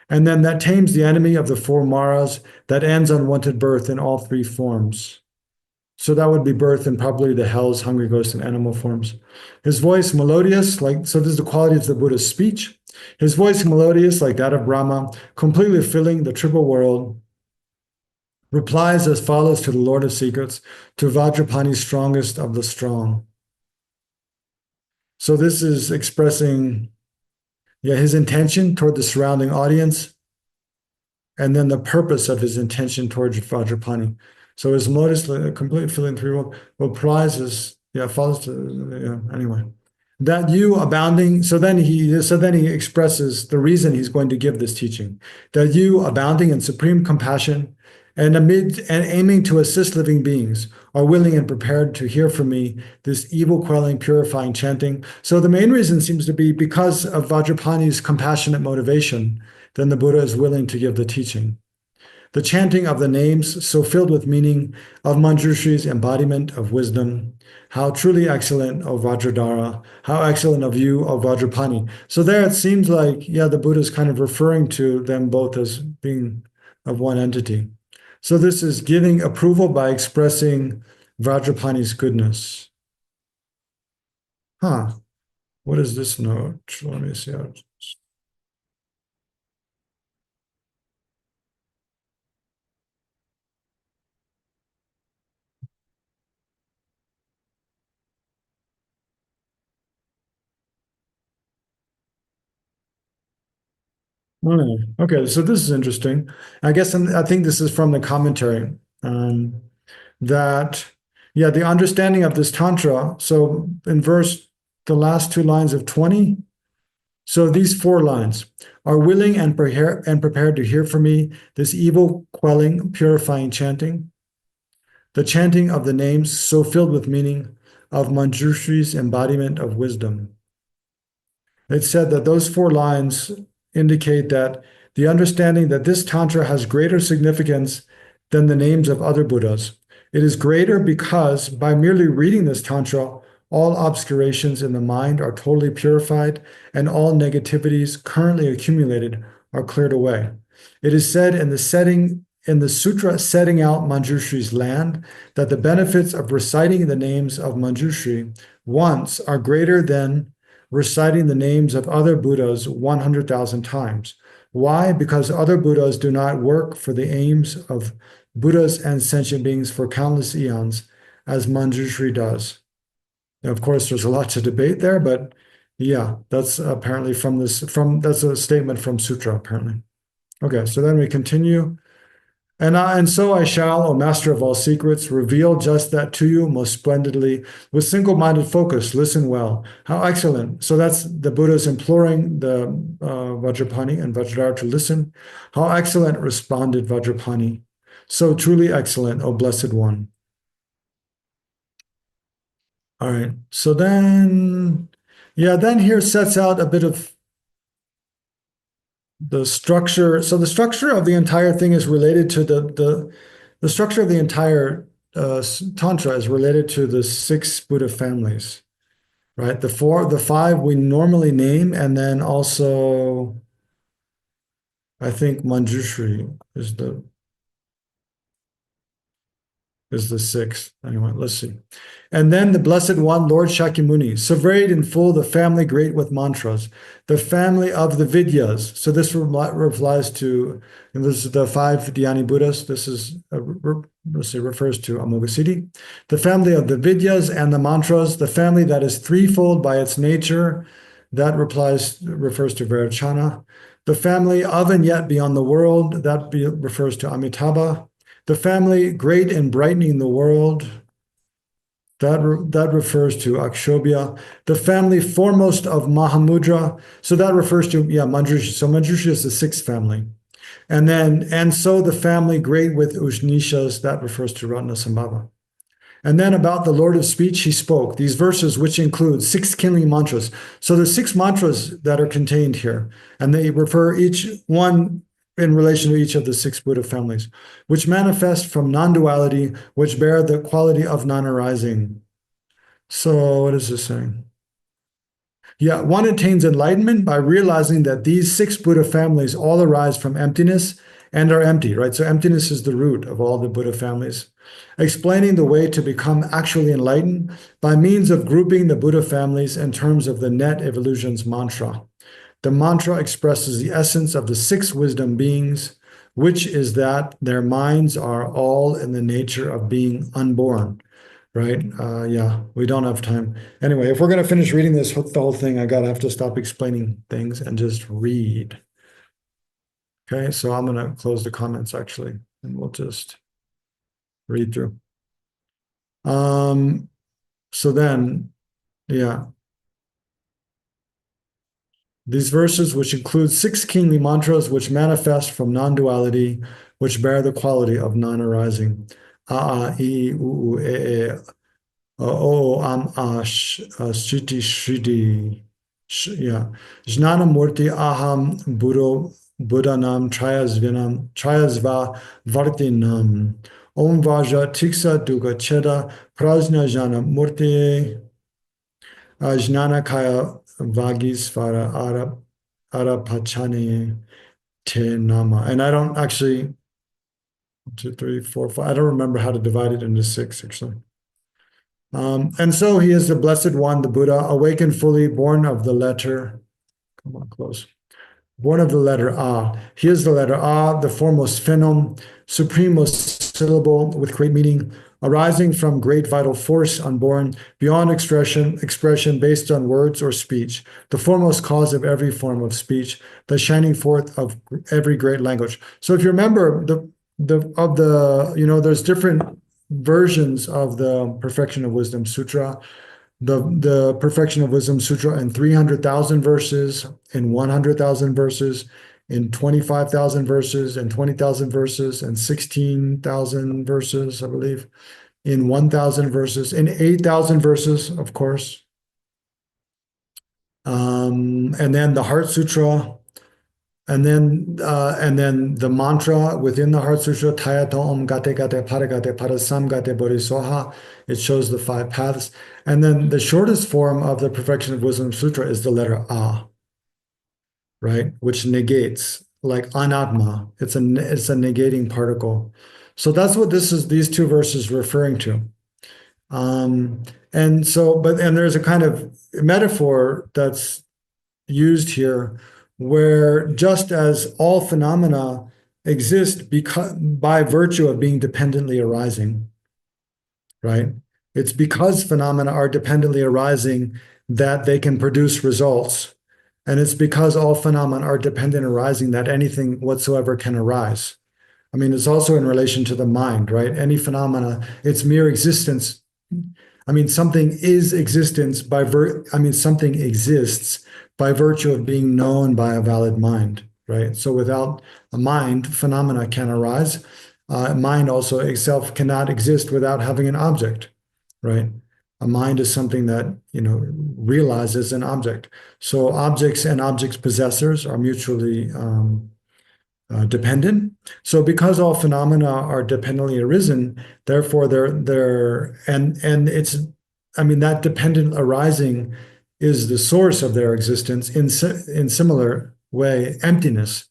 And then that tames the enemy of the four Maras that ends unwanted birth in all three forms. So that would be birth in probably the hells, hungry ghost, and animal forms. His voice melodious, so this is the quality of the Buddha's speech. His voice melodious like that of Brahma, completely filling the triple world, replies as follows to the Lord of Secrets, to Vajrapani, strongest of the strong. So this is expressing, yeah, his intention toward the surrounding audience, and then the purpose of his intention towards Vajrapani. So his modus, complete filling three world, replies is, yeah, follows to, yeah, anyway. That you abounding, so then he expresses the reason he's going to give this teaching. That you abounding in supreme compassion and aiming to assist living beings are willing and prepared to hear from me this evil quelling, purifying chanting. So the main reason seems to be because of Vajrapani's compassionate motivation, then the Buddha is willing to give the teaching. The chanting of the names, so filled with meaning, of Manjushri's embodiment of wisdom. How truly excellent, O Vajradhara. How excellent of you, O Vajrapani. So there it seems like, yeah, the Buddha is kind of referring to them both as being of one entity. So this is giving approval by expressing Vajrapani's goodness. Huh. What is this note? Let me see. Oh, okay, so this is interesting. I guess I think this is from the commentary, that, yeah, the understanding of this tantra. So in the last two lines of 20, so these four lines are willing and prepared to hear from me this evil quelling, purifying chanting, the chanting of the names so filled with meaning of Manjushri's embodiment of wisdom. It said that those four lines indicate that the understanding that this Tantra has greater significance than the names of other Buddhas. It is greater because by merely reading this Tantra, all obscurations in the mind are totally purified and all negativities currently accumulated are cleared away. It is said in the sutra setting out Manjushri's land that the benefits of reciting the names of Manjushri once are greater than reciting the names of other Buddhas 100,000 times. Why? Because other Buddhas do not work for the aims of Buddhas and sentient beings for countless eons, as Manjushri does. And of course, there's a lot to debate there, but yeah, that's apparently that's a statement from Sutra, apparently. Okay, so then we continue. And so I shall, O Master of all secrets, reveal just that to you most splendidly with single-minded focus. Listen well. How excellent. So that's the Buddha's imploring the Vajrapani and Vajradhara to listen. How excellent, responded Vajrapani. So truly excellent, O Blessed One. All right. So then, yeah, then here sets out a bit of the structure. So the structure of the entire thing is related to the structure of the entire tantra is related to the six Buddha families, right? The five we normally name, and then also I think Manjushri is the is the sixth. Anyway, let's see. And then the Blessed One, Lord Shakyamuni, surveyed in full the family great with mantras, the family of the Vidyas. So this replies to, and this is the five Dhyani Buddhas. This is, let's see, refers to Amoghasiddhi. The family of the Vidyas and the mantras, the family that is threefold by its nature. That refers to Vairocana. The family of and yet beyond the world, that refers to Amitabha. The family great in brightening the world, that refers to Akshobhya. The family foremost of Mahamudra, so that refers to, Manjushri. So Manjushri is the sixth family. And so the family great with Ushnishas, that refers to Ratnasambhava. And then about the Lord of Speech, he spoke these verses, which include 6 kindling mantras. So there's 6 mantras that are contained here, and they refer each one in relation to each of the 6 Buddha families, which manifest from non-duality, which bear the quality of non-arising. So what is this saying? Yeah, one attains enlightenment by realizing that these 6 Buddha families all arise from emptiness and are empty, right? So emptiness is the root of all the Buddha families. Explaining the way to become actually enlightened by means of grouping the Buddha families in terms of the net evolutions mantra. The mantra expresses the essence of the 6 wisdom beings, which is that their minds are all in the nature of being unborn, right? We don't have time. Anyway, if we're going to finish reading the whole thing, I have to stop explaining things and just read. Okay, so I'm going to close the comments actually, and we'll just read through. So then, these verses, which include 6 kingly mantras, which manifest from non-duality, which bear the quality of non-arising. A, I, U, E, O, Am, Ash, Shiti, Shriti. Jnana Murti, Aham, Buddhanam, Trayasva, Vartinam. Om Vaja, Tiksa, Duga, Cheda, Prajna, Jnana Murti, Jnana Kaya, Vagisvara, Arapachani, Te Nama. And I don't actually, 1, 2, 3, 4, 5, I don't remember how to divide it into 6, actually. And so he is the Blessed One, the Buddha, awakened fully, born of the letter, come on, close. Born of the letter A. He is the letter A, the foremost phenom, supremest syllable with great meaning, arising from great vital force, unborn, beyond expression based on words or speech, the foremost cause of every form of speech, the shining forth of every great language. So if you remember there's different versions of the Perfection of Wisdom Sutra. The Perfection of Wisdom Sutra in 300,000 verses, in 100,000 verses, in 25,000 verses, in 20,000 verses, in 16,000 verses, I believe, in 1,000 verses, in 8,000 verses, of course. And then the Heart Sutra, and then the mantra within the Heart Sutra, Tayato Om Gate Gate Paragate Parasam Gate Bodhisoha. It shows the 5 paths. And then the shortest form of the Perfection of Wisdom Sutra is the letter A, right? Which negates, like anatma. It's a negating particle. So that's what these 2 verses referring to. And there's a kind of metaphor that's used here, where just as all phenomena exist by virtue of being dependently arising, right? It's because phenomena are dependently arising that they can produce results. And it's because all phenomena are dependent arising that anything whatsoever can arise. I mean, it's also in relation to the mind, right? Any phenomena, its mere existence. I mean, something is existence something exists by virtue of being known by a valid mind, right? So without a mind, phenomena can arise. Mind also itself cannot exist without having an object, right? A mind is something that, realizes an object. So objects and objects possessors are mutually dependent. So because all phenomena are dependently arisen, therefore that dependent arising is the source of their existence. In similar way, emptiness,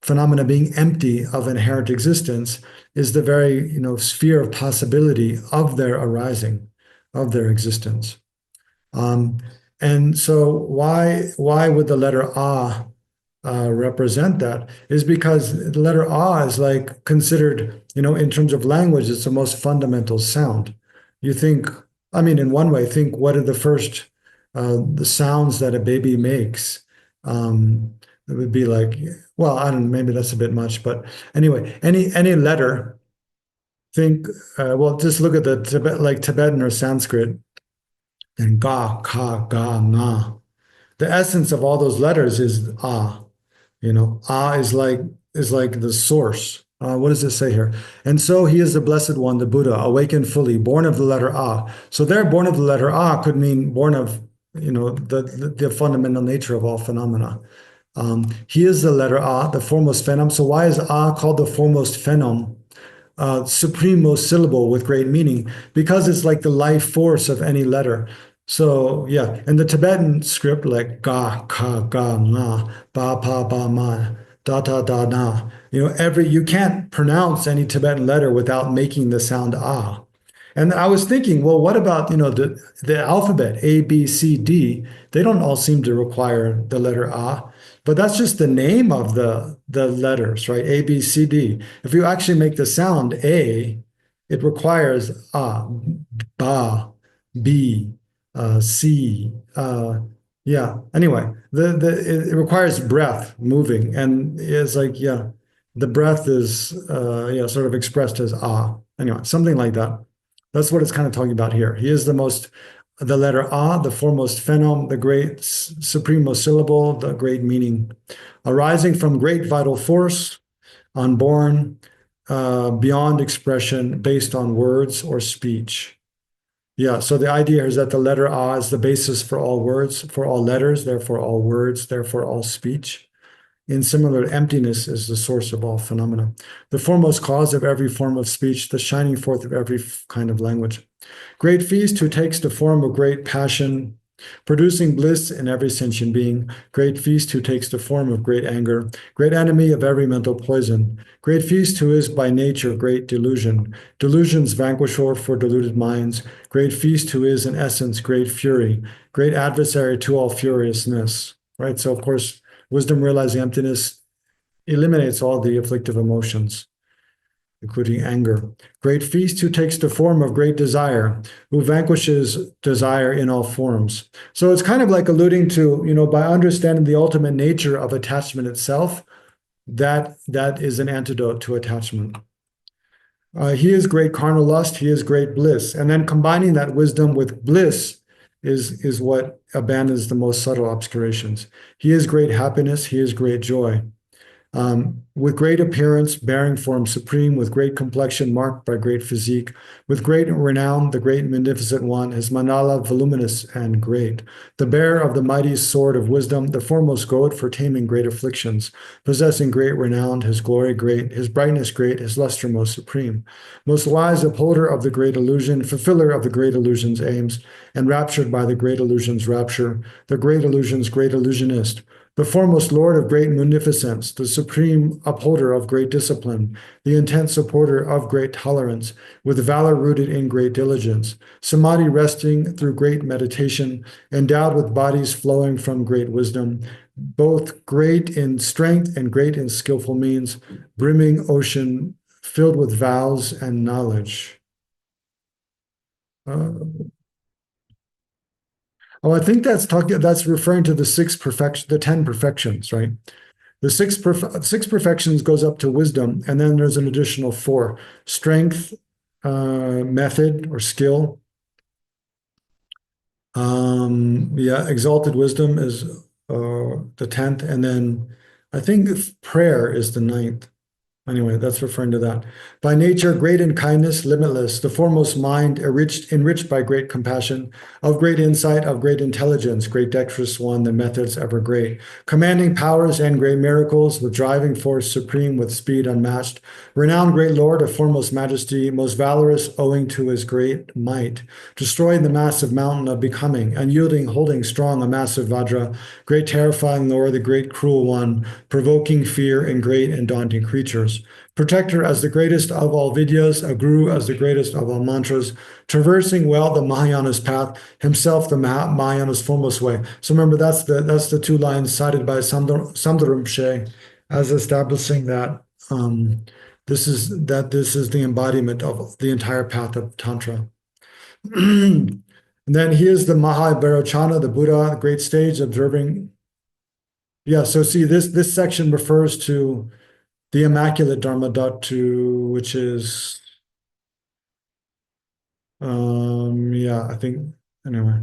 phenomena being empty of inherent existence is the very, sphere of possibility of their arising, of their existence. And so why would the letter ah represent that? Is because the letter ah is like considered, in terms of language, it's the most fundamental sound. You think, I mean, in one way, think what are the sounds that a baby makes? It would be like, well, I don't know, maybe that's a bit much, but anyway, any letter, think, well, just look at the Tibetan or Sanskrit, and ga, ka, ga, na. The essence of all those letters is ah. Ah is like the source. What does it say here? And so he is the blessed one, the Buddha, awakened fully, born of the letter ah. So there, born of the letter ah could mean born of, the fundamental nature of all phenomena. He is the letter ah, the foremost phenom. So why is ah called the foremost phenom? Supreme most syllable with great meaning, because it's like the life force of any letter. So yeah, and the Tibetan script, like ga, ka, ga, na, ba, pa, ba, ma, da, da, da, na. You can't pronounce any Tibetan letter without making the sound ah. And I was thinking, well, what about, the alphabet, A, B, C, D? They don't all seem to require the letter ah, but that's just the name of the letters, right? A, B, C, D. If you actually make the sound A, it requires ah, ba, B, C. Yeah. Anyway, it requires breath moving, and it's like, yeah, the breath is sort of expressed as ah. Anyway, something like that. That's what it's kind of talking about here. He is the letter ah, the foremost phenom, the great supreme syllable, the great meaning, arising from great vital force, unborn, beyond expression, based on words or speech. Yeah, so the idea is that the letter ah is the basis for all words, for all letters, therefore all words, therefore all speech. In similar, emptiness is the source of all phenomena, the foremost cause of every form of speech, the shining forth of every kind of language. Great feast who takes the form of great passion, producing bliss in every sentient being. Great feast who takes the form of great anger, great enemy of every mental poison. Great feast who is by nature great delusion, delusion's vanquisher for deluded minds. Great feast who is in essence great fury, great adversary to all furiousness. Right. So of course, wisdom realizing emptiness eliminates all the afflictive emotions, including anger. Great feast who takes the form of great desire, who vanquishes desire in all forms. So it's kind of like alluding to, by understanding the ultimate nature of attachment itself, that is an antidote to attachment. He is great carnal lust, he is great bliss. And then combining that wisdom with bliss is what abandons the most subtle obscurations. He is great happiness, he is great joy. With great appearance, bearing form supreme, with great complexion marked by great physique, with great renown, the great magnificent one, his mandala voluminous and great, the bearer of the mighty sword of wisdom, the foremost goad for taming great afflictions, possessing great renown, his glory great, his brightness great, his luster most supreme, most wise upholder of the great illusion, fulfiller of the great illusion's aims, enraptured by the great illusion's rapture, the great illusion's great illusionist, the foremost lord of great munificence, the supreme upholder of great discipline, the intense supporter of great tolerance, with valor rooted in great diligence, samadhi resting through great meditation, endowed with bodies flowing from great wisdom, both great in strength and great in skillful means, brimming ocean filled with vows and knowledge. I think that's referring to the 10 perfections, right? The six perfections goes up to wisdom, and then there's an additional 4: strength, method or skill. Exalted wisdom is the 10th, and then I think prayer is the 9th. Anyway, that's referring to that. By nature, great in kindness, limitless, the foremost mind, enriched by great compassion, of great insight, of great intelligence, great dexterous one, the methods ever great, commanding powers and great miracles, with driving force supreme, with speed unmatched, renowned great Lord of foremost majesty, most valorous owing to his great might, destroying the massive mountain of becoming, unyielding, holding strong a massive Vajra, great terrifying Lord, the great cruel one, provoking fear in great and daunting creatures. Protector as the greatest of all Vidyas, a guru as the greatest of all mantras, traversing well the Mahayana's path, himself the Mahayana's foremost way. So remember, that's the two lines cited by Rinpoche as establishing that this is the embodiment of the entire path of Tantra. And then here's the Mahavairochana, the Buddha, the great stage observing. Yeah, so see this section refers to the Immaculate Dharma Dhatu, which is yeah, I think anyway.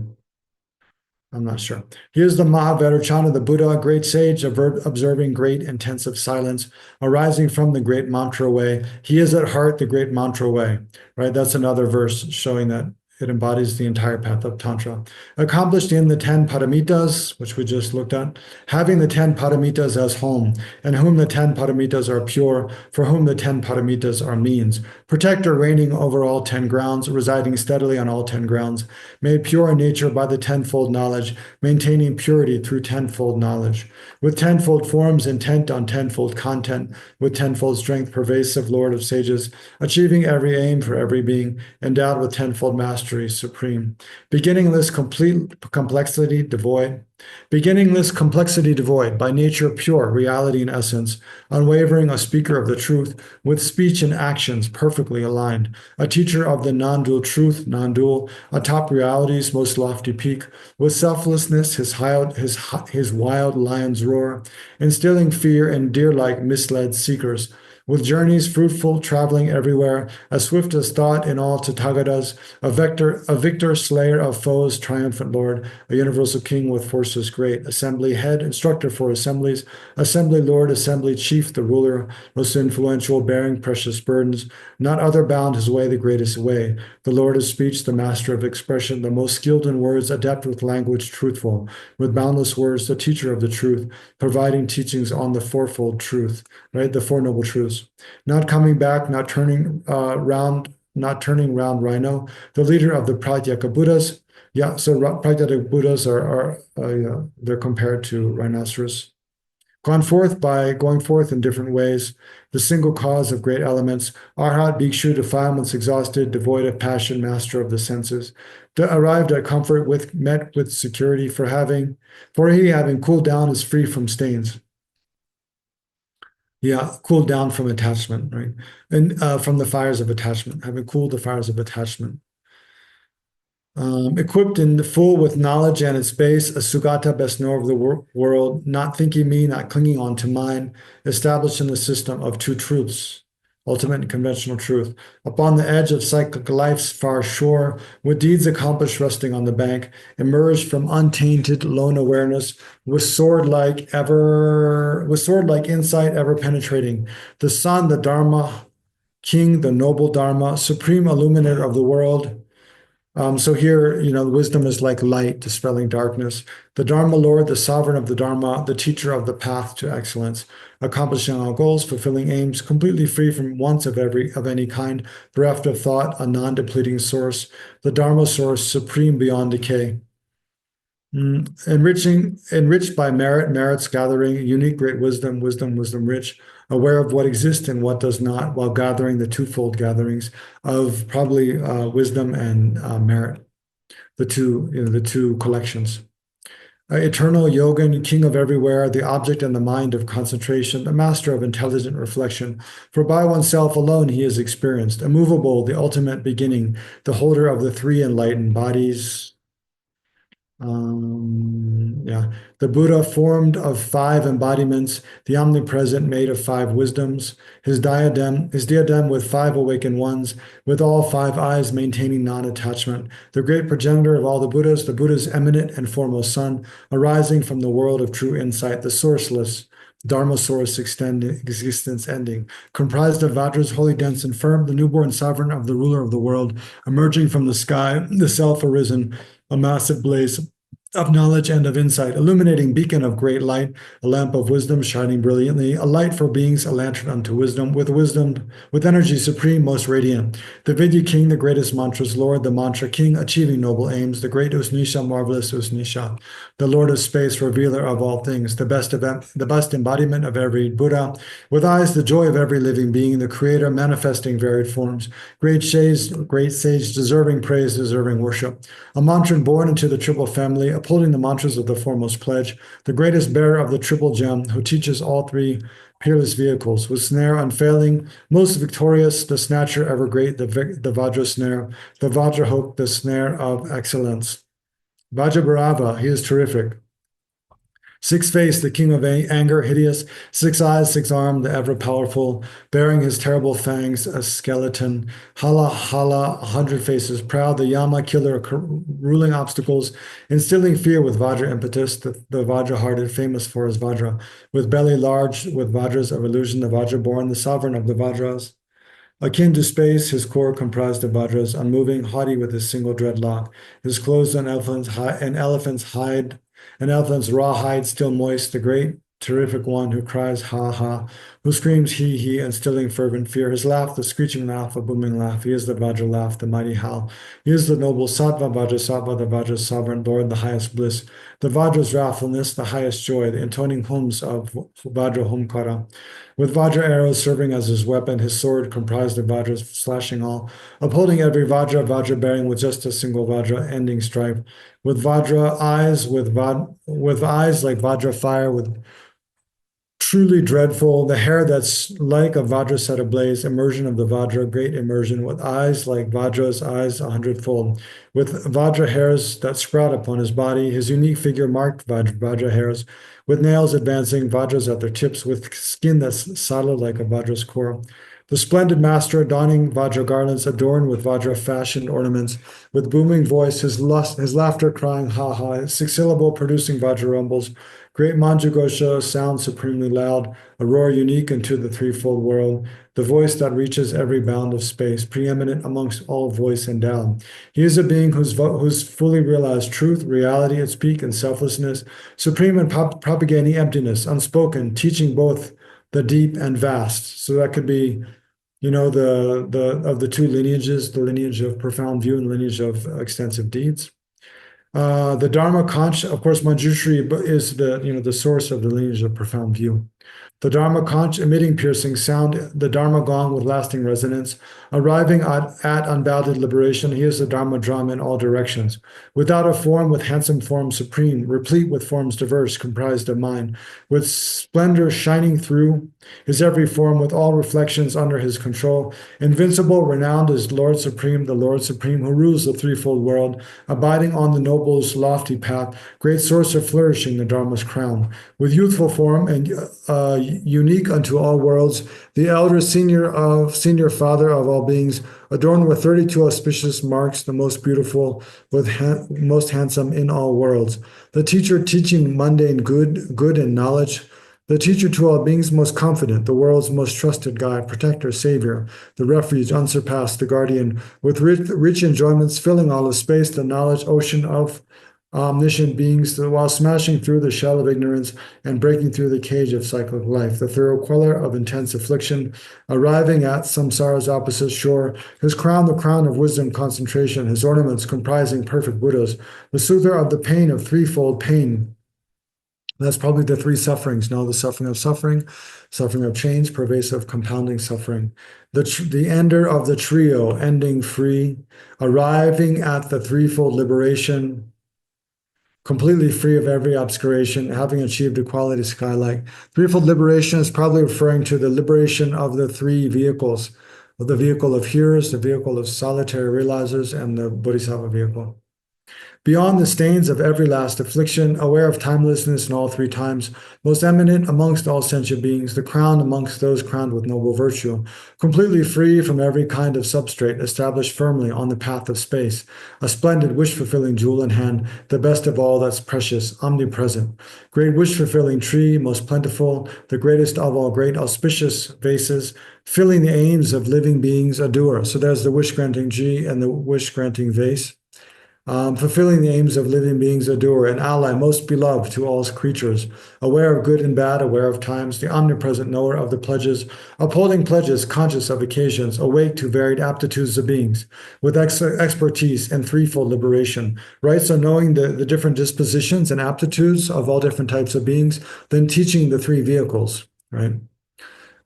I'm not sure. Here's the Mahavairochana, the Buddha, great sage, observing great intensive silence, arising from the great mantra way. He is at heart the great mantra way, right? That's another verse showing that it embodies the entire path of Tantra. Accomplished in the 10 paramitas, which we just looked at, having the 10 paramitas as home, and whom the 10 paramitas are pure, for whom the 10 paramitas are means. Protector reigning over all 10 grounds, residing steadily on all 10 grounds, made pure in nature by the tenfold knowledge, maintaining purity through tenfold knowledge. With tenfold forms, intent on tenfold content, with tenfold strength, pervasive Lord of sages, achieving every aim for every being, endowed with tenfold mastery, supreme. Beginningless complexity devoid, by nature pure, reality and essence, unwavering, a speaker of the truth, with speech and actions perfectly aligned, a teacher of the non-dual truth, non-dual, atop reality's most lofty peak, with selflessness, his wild lion's roar, instilling fear in deer-like misled seekers, with journeys fruitful, traveling everywhere, as swift as thought in all Tathagatas, a victor, slayer of foes, triumphant Lord, a universal king with forces great, assembly head, instructor for assemblies, assembly Lord, assembly chief, the ruler, most influential, bearing precious burdens, not other bound his way, the greatest way, the Lord of speech, the master of expression, the most skilled in words, adept with language, truthful, with boundless words, the teacher of the truth, providing teachings on the fourfold truth, right? The Four Noble Truths. Not coming back, not turning round rhino, the leader of the Pratyeka Buddhas. Yeah, so Pratyeka Buddhas are yeah, they're compared to rhinoceros. Going forth in different ways, the single cause of great elements, Arhat, Bhikshu, defilements exhausted, devoid of passion, master of the senses, arrived at comfort met with security for he having cooled down is free from stains. Yeah, cooled down from attachment, right? And from the fires of attachment, having cooled the fires of attachment. Equipped in full with knowledge and its base, a Sugata, best knower of the world, not thinking me, not clinging on to mine, established in the system of two truths, ultimate and conventional truth, upon the edge of cyclic life's far shore, with deeds accomplished resting on the bank, emerged from untainted lone awareness, with sword-like insight ever penetrating, the sun, the Dharma, king, the noble Dharma, supreme illuminator of the world. So here, wisdom is like light dispelling darkness. The Dharma Lord, the sovereign of the Dharma, the teacher of the path to excellence, accomplishing all goals, fulfilling aims, completely free from wants of any kind, bereft of thought, a non-depleting source, the Dharma source, supreme beyond decay. Enriched by merits gathering, unique great wisdom rich, aware of what exists and what does not, while gathering the twofold gatherings of probably wisdom and merit, the two collections. Eternal Yogin, king of everywhere, the object and the mind of concentration, the master of intelligent reflection. For by oneself alone he is experienced, immovable, the ultimate beginning, the holder of the three enlightened bodies. Yeah, the Buddha formed of 5 embodiments, the omnipresent made of 5 wisdoms, his diadem with 5 awakened ones, with all 5 eyes maintaining non-attachment, the great progenitor of all the Buddha's eminent and foremost son, arising from the world of true insight, the sourceless, Dharma source existence ending. Comprised of Vajras, holy, dense, and firm, the newborn sovereign of the ruler of the world, emerging from the sky, the self arisen, a massive blaze of knowledge and of insight, illuminating beacon of great light, a lamp of wisdom shining brilliantly, a light for beings, a lantern unto wisdom, with energy supreme, most radiant. The Vidya King, the greatest mantras Lord, the mantra King, achieving noble aims, the great Usnisha, marvelous Usnisha, the Lord of space, revealer of all things, the best embodiment of every Buddha, with eyes the joy of every living being, the creator manifesting varied forms, great sage, deserving praise, deserving worship, a mantran born into the triple family, upholding the mantras of the foremost pledge, the greatest bearer of the triple gem, who teaches all three peerless vehicles, with snare unfailing, most victorious, the snatcher ever great, the Vajra snare, the Vajra hook, the snare of excellence. Vajra he is terrific. Six-faced, the king of anger, hideous, six eyes, six armed, the ever-powerful, bearing his terrible fangs, a skeleton, Hala, Hala, 100 faces, proud, the Yama, killer, ruling obstacles, instilling fear with Vajra impetus, the Vajra-hearted, famous for his Vajra, with belly large, with Vajras of illusion, the Vajra-born, the sovereign of the Vajras. Akin to space, his core comprised of Vajras, unmoving, haughty with his single dreadlock, his clothes an elephant's hide, an elephant's raw hide still moist, the great terrific one who cries ha ha, who screams he, instilling fervent fear, his laugh, the screeching laugh, a booming laugh, he is the Vajra laugh, the mighty howl, he is the noble Sattva Vajra, the Vajra's sovereign Lord, the highest bliss, the Vajra's wrathfulness, the highest joy, the intoning hums of Vajra Homkara, with Vajra arrows serving as his weapon, his sword comprised of Vajras slashing all, upholding every Vajra bearing with just a single Vajra, ending strife, with Vajra eyes, with eyes like Vajra fire, with truly dreadful, the hair that's like a Vajra set ablaze, immersion of the Vajra, great immersion, with eyes like Vajra's eyes 100-fold, with Vajra hairs that sprout upon his body, his unique figure marked Vajra hairs, with nails advancing, Vajras at their tips, with skin that's solid like a Vajra's core. The splendid master donning Vajra garlands adorned with Vajra fashioned ornaments, with booming voice, his laughter crying ha ha, six-syllable producing Vajra rumbles, great Manjushri sounds supremely loud, a roar unique into the threefold world, the voice that reaches every bound of space, preeminent amongst all voice endowed. He is a being who's fully realized truth, reality, its peak and selflessness, supreme and propagating emptiness, unspoken, teaching both the deep and vast. So that could be, the of the two lineages, the lineage of profound view and lineage of extensive deeds. The Dharma Conch, of course, Manjushri is the source of the lineage of profound view. The Dharma conch emitting piercing sound, the Dharma gong with lasting resonance, arriving at unbounded liberation, he is the Dharma drum in all directions. Without a form, with handsome form supreme, replete with forms diverse, comprised of mind, with splendor shining through his every form, with all reflections under his control. Invincible, renowned is Lord Supreme, the Lord Supreme, who rules the threefold world, abiding on the noble's lofty path, great source of flourishing, the Dharma's crown. With youthful form and unique unto all worlds, the elder senior father of all beings, adorned with 32 auspicious marks, the most beautiful, most handsome in all worlds. The teacher teaching mundane good and knowledge. The teacher to all beings, most confident, the world's most trusted guide, protector, savior, the refuge, unsurpassed, the guardian, with rich enjoyments filling all of space, the knowledge ocean of omniscient beings, while smashing through the shell of ignorance and breaking through the cage of cyclic life, the thorough queller of intense affliction, arriving at samsara's opposite shore, his crown, the crown of wisdom concentration, his ornaments comprising perfect Buddhas, the soother of the pain of threefold pain. That's probably the three sufferings. No, the suffering of change, pervasive, compounding suffering. The ender of the trio, ending free, arriving at the threefold liberation, completely free of every obscuration, having achieved equality skylight. Threefold liberation is probably referring to the liberation of the three vehicles, of the vehicle of hearers, the vehicle of solitary realizers, and the bodhisattva vehicle. Beyond the stains of every last affliction, aware of timelessness in all three times, most eminent amongst all sentient beings, the crown amongst those crowned with noble virtue, completely free from every kind of substrate, established firmly on the path of space, a splendid wish-fulfilling jewel in hand, the best of all that's precious, omnipresent, great wish-fulfilling tree, most plentiful, the greatest of all great auspicious vases, filling the aims of living beings adore. So there's the wish-granting tree and the wish-granting vase. Fulfilling the aims of living beings adore, an ally most beloved to all creatures, aware of good and bad, aware of times, the omnipresent knower of the pledges, upholding pledges, conscious of occasions, awake to varied aptitudes of beings, with expertise and threefold liberation, right? So knowing the different dispositions and aptitudes of all different types of beings, then teaching the three vehicles, right?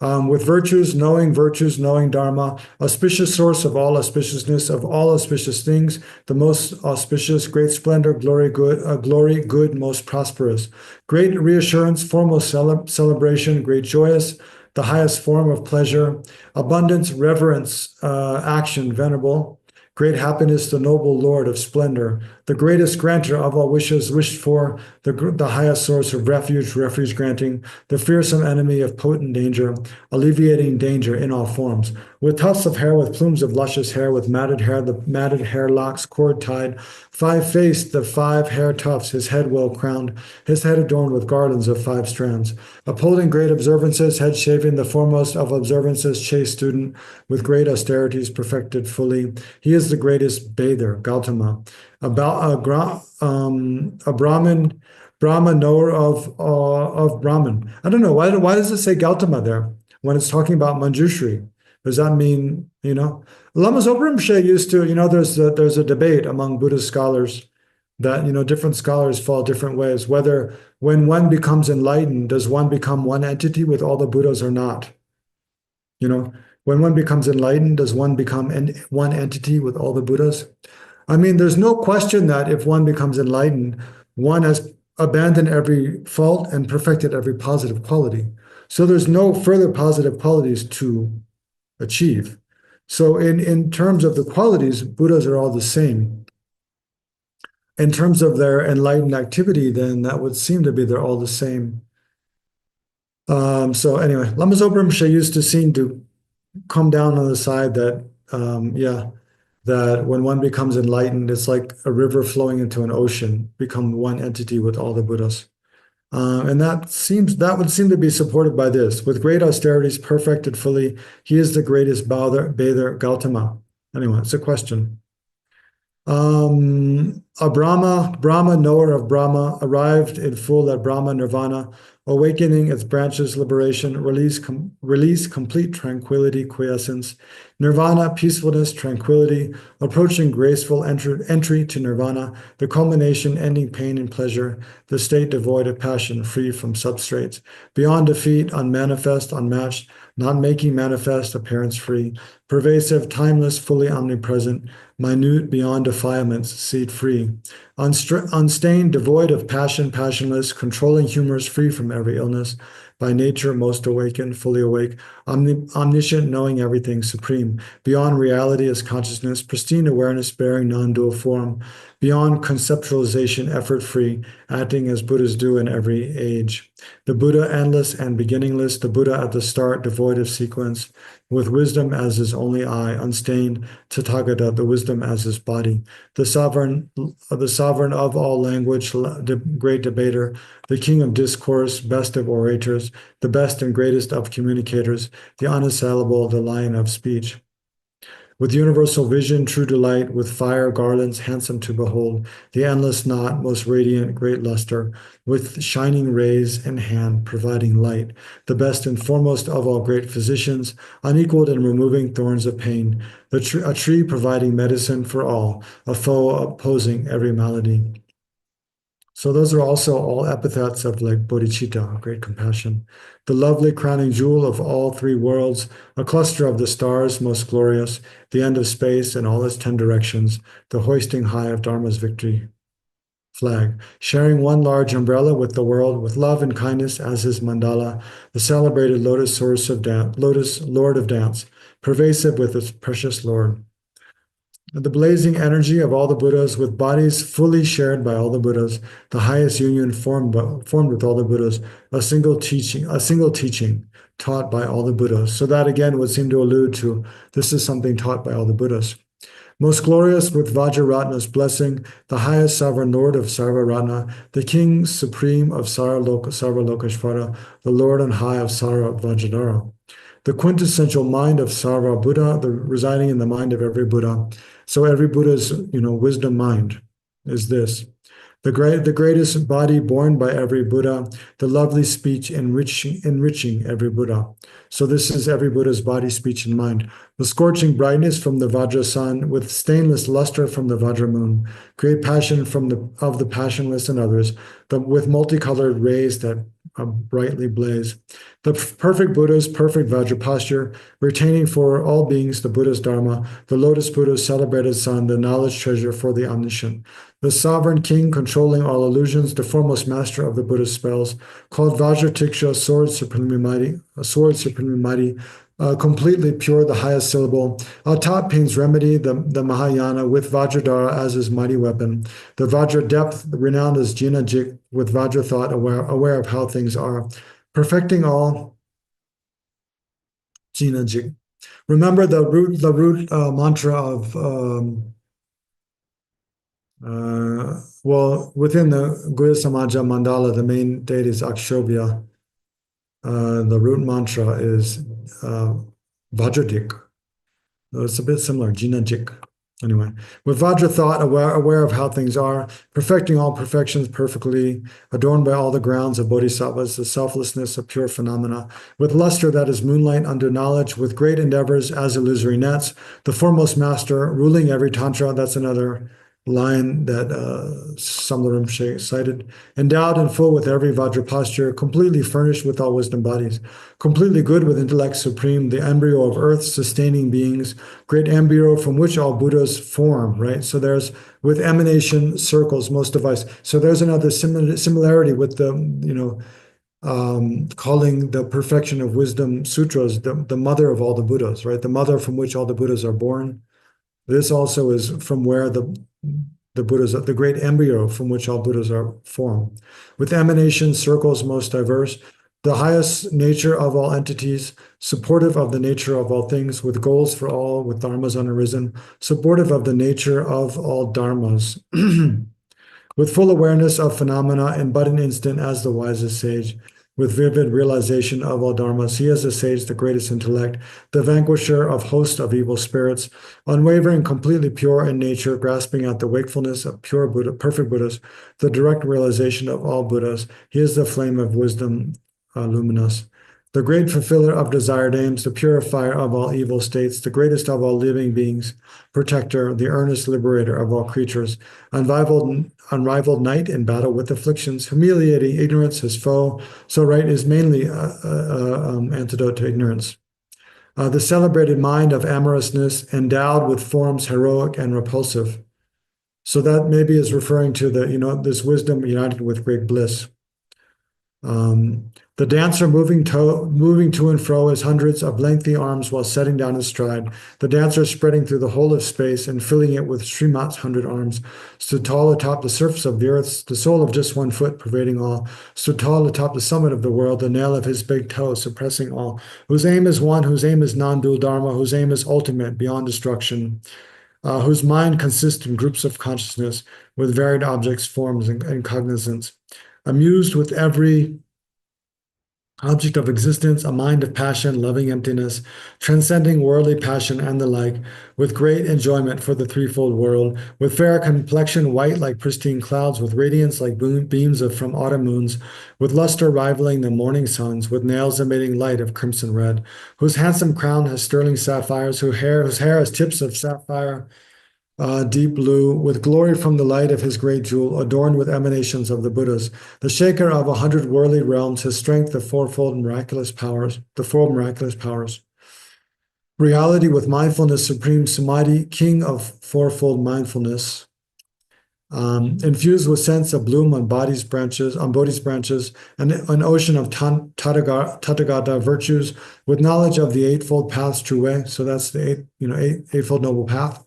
With virtues, knowing Dharma, auspicious source of all auspiciousness, of all auspicious things, the most auspicious, great splendor, glory, good, most prosperous, great reassurance, foremost celebration, great joyous, the highest form of pleasure, abundance, reverence, action, venerable, great happiness, the noble Lord of splendor, the greatest granter of all wishes wished for, the highest source of refuge granting, the fearsome enemy of potent danger, alleviating danger in all forms, with tufts of hair, with plumes of luscious hair, with matted hair, the matted hair locks cord tied, five-faced, the five hair tufts, his head well crowned, his head adorned with garlands of five strands, upholding great observances, head shaving, the foremost of observances, chaste student, with great austerities perfected fully. He is the greatest bather, Gautama, a Brahman knower of Brahman. I don't know why does it say Gautama there when it's talking about Manjushri? Does that mean, Lama Zopa Rinpoche used to, there's a debate among Buddhist scholars that, different scholars fall different ways, whether when one becomes enlightened, does one become one entity with all the Buddhas or not? When one becomes enlightened, does one become one entity with all the Buddhas? I mean, there's no question that if one becomes enlightened, one has abandoned every fault and perfected every positive quality. So there's no further positive qualities to achieve. So in terms of the qualities, Buddhas are all the same. In terms of their enlightened activity, then that would seem to be they're all the same. So anyway, Lama Zopa Rinpoche used to seem to come down on the side that, that when one becomes enlightened, it's like a river flowing into an ocean, become one entity with all the Buddhas. And that would seem to be supported by this. With great austerities perfected fully, he is the greatest bather Gautama. Anyway, it's a question. A Brahma knower of Brahma, arrived in full at Brahma nirvana, awakening its branches, liberation, release, complete tranquility, quiescence, nirvana, peacefulness, tranquility, approaching graceful entry to nirvana, the culmination, ending pain and pleasure, the state devoid of passion, free from substrates, beyond defeat, unmanifest, unmatched, not making manifest, appearance free, pervasive, timeless, fully omnipresent, minute, beyond defilements, seed free, unstained, devoid of passion, passionless, controlling humors, free from every illness, by nature most awakened, fully awake, omniscient, knowing everything, supreme, beyond reality as consciousness, pristine awareness, bearing non-dual form, beyond conceptualization, effort-free, acting as Buddhas do in every age. The Buddha, endless and beginningless, the Buddha at the start, devoid of sequence, with wisdom as his only eye, unstained, Tathagata, the wisdom as his body, the sovereign of all language, the great debater, the king of discourse, best of orators, the best and greatest of communicators, the unassailable, the lion of speech. With universal vision, true delight, with fire garlands, handsome to behold, the endless knot, most radiant, great luster, with shining rays in hand, providing light, the best and foremost of all great physicians, unequaled in removing thorns of pain, a tree providing medicine for all, a foe opposing every malady. So those are also all epithets of like bodhicitta, great compassion. The lovely crowning jewel of all three worlds, a cluster of the stars most glorious, the end of space in all its 10 directions, the hoisting high of Dharma's victory flag, sharing one large umbrella with the world, with love and kindness as his mandala, the celebrated lotus source of dance, lotus lord of dance, pervasive with its precious Lord. the blazing energy of all the Buddhas, with bodies fully shared by all the Buddhas, the highest union formed with all the Buddhas, a single teaching taught by all the Buddhas. So that again would seem to allude to this is something taught by all the Buddhas. Most glorious with Vajraratna's blessing, the highest sovereign lord of Sarvaratna, the king supreme of Sarvalokeshvara, the lord on high of Sara Vajradhara, the quintessential mind of Sarva Buddha, residing in the mind of every Buddha. So every Buddha's, wisdom mind is this. The greatest body born by every Buddha, the lovely speech enriching every Buddha. So this is every Buddha's body, speech, and mind. The scorching brightness from the Vajra sun, with stainless luster from the Vajra moon, great passion of the passionless and others, with multicolored rays that brightly blaze. The perfect Buddha's perfect Vajra posture, retaining for all beings the Buddha's Dharma, the lotus Buddha's celebrated son, the knowledge treasure for the omniscient. The sovereign king controlling all illusions, the foremost master of the Buddha's spells, called Vajratiksha, sword supremely mighty, completely pure, the highest syllable. Atop pain's remedy, the Mahayana, with Vajradhara as his mighty weapon. The Vajra depth, renowned as Jina Jik, with Vajra thought, aware of how things are. Perfecting all, Jina Jik. Remember the root mantra of within the Guya Samaja Mandala, the main deity is Akshobhya. The root mantra is Vajradik. It's a bit similar, Jinajik. Anyway, with Vajra thought, aware of how things are, perfecting all perfections perfectly, adorned by all the grounds of bodhisattvas, the selflessness of pure phenomena, with luster that is moonlight under knowledge, with great endeavors as illusory nets, the foremost master, ruling every tantra. That's another line that Samla Rinpoche cited, endowed and full with every Vajra posture, completely furnished with all wisdom bodies, completely good with intellect supreme, the embryo of earth, sustaining beings, great embryo from which all Buddhas form, right? So there's, with emanation, circles, most device. So there's another similarity with the, calling the perfection of wisdom sutras the mother of all the Buddhas, right? The mother from which all the Buddhas are born. This also is from where the Buddhas, the great embryo from which all Buddhas are formed. With emanation, circles most diverse, the highest nature of all entities, supportive of the nature of all things, with goals for all, with dharmas unarisen, supportive of the nature of all dharmas. With full awareness of phenomena in but an instant as the wisest sage, with vivid realization of all dharmas, he is a sage, the greatest intellect, the vanquisher of hosts of evil spirits, unwavering, completely pure in nature, grasping at the wakefulness of pure Buddha, perfect Buddhas, the direct realization of all Buddhas. He is the flame of wisdom, luminous. The great fulfiller of desired aims, the purifier of all evil states, the greatest of all living beings, protector, the earnest liberator of all creatures, unrivaled knight in battle with afflictions, humiliating ignorance, his foe. So right is mainly antidote to ignorance. The celebrated mind of amorousness, endowed with forms heroic and repulsive. So that maybe is referring to the, this wisdom united with great bliss. The dancer moving to and fro his hundreds of lengthy arms while setting down his stride. The dancer spreading through the whole of space and filling it with Srimat's 100 arms. Stood tall atop the surface of the earth, the sole of just 1 foot pervading all. Stood tall atop the summit of the world, the nail of his big toe suppressing all. Whose aim is one, whose aim is non-dual dharma, whose aim is ultimate, beyond destruction. Whose mind consists in groups of consciousness with varied objects, forms, and cognizance. Amused with every object of existence, a mind of passion, loving emptiness, transcending worldly passion and the like, with great enjoyment for the threefold world, with fair complexion, white like pristine clouds, with radiance like beams from autumn moons, with luster rivaling the morning suns, with nails emitting light of crimson red, whose handsome crown has sterling sapphires, whose hair has tips of sapphire, deep blue, with glory from the light of his great jewel, adorned with emanations of the Buddhas, the shaker of 100 worldly realms, his strength, the four miraculous powers. Reality with mindfulness, supreme samadhi, king of fourfold mindfulness, infused with sense of bloom on Bodhi's branches, and an ocean of Tathagata virtues, with knowledge of the eightfold path's true way. So that's the eightfold noble path.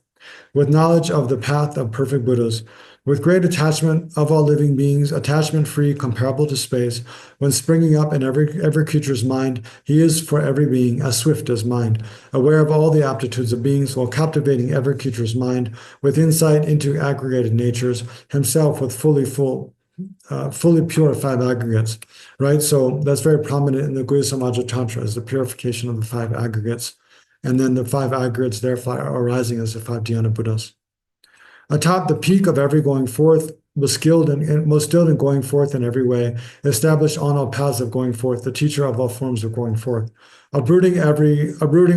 with knowledge of the path of perfect Buddhas, with great attachment of all living beings, attachment free, comparable to space, when springing up in every creature's mind, he is for every being as swift as mind, aware of all the aptitudes of beings, while captivating every creature's mind with insight into aggregated natures, himself with fully pure five aggregates, right? So that's very prominent in the Guhya Samaja Tantra, is the purification of the five aggregates. And then the five aggregates therefore are arising as the five dhyana Buddhas. Atop the peak of every going forth, was skilled and most skilled in going forth in every way, established on all paths of going forth, the teacher of all forms of going forth. Uprooting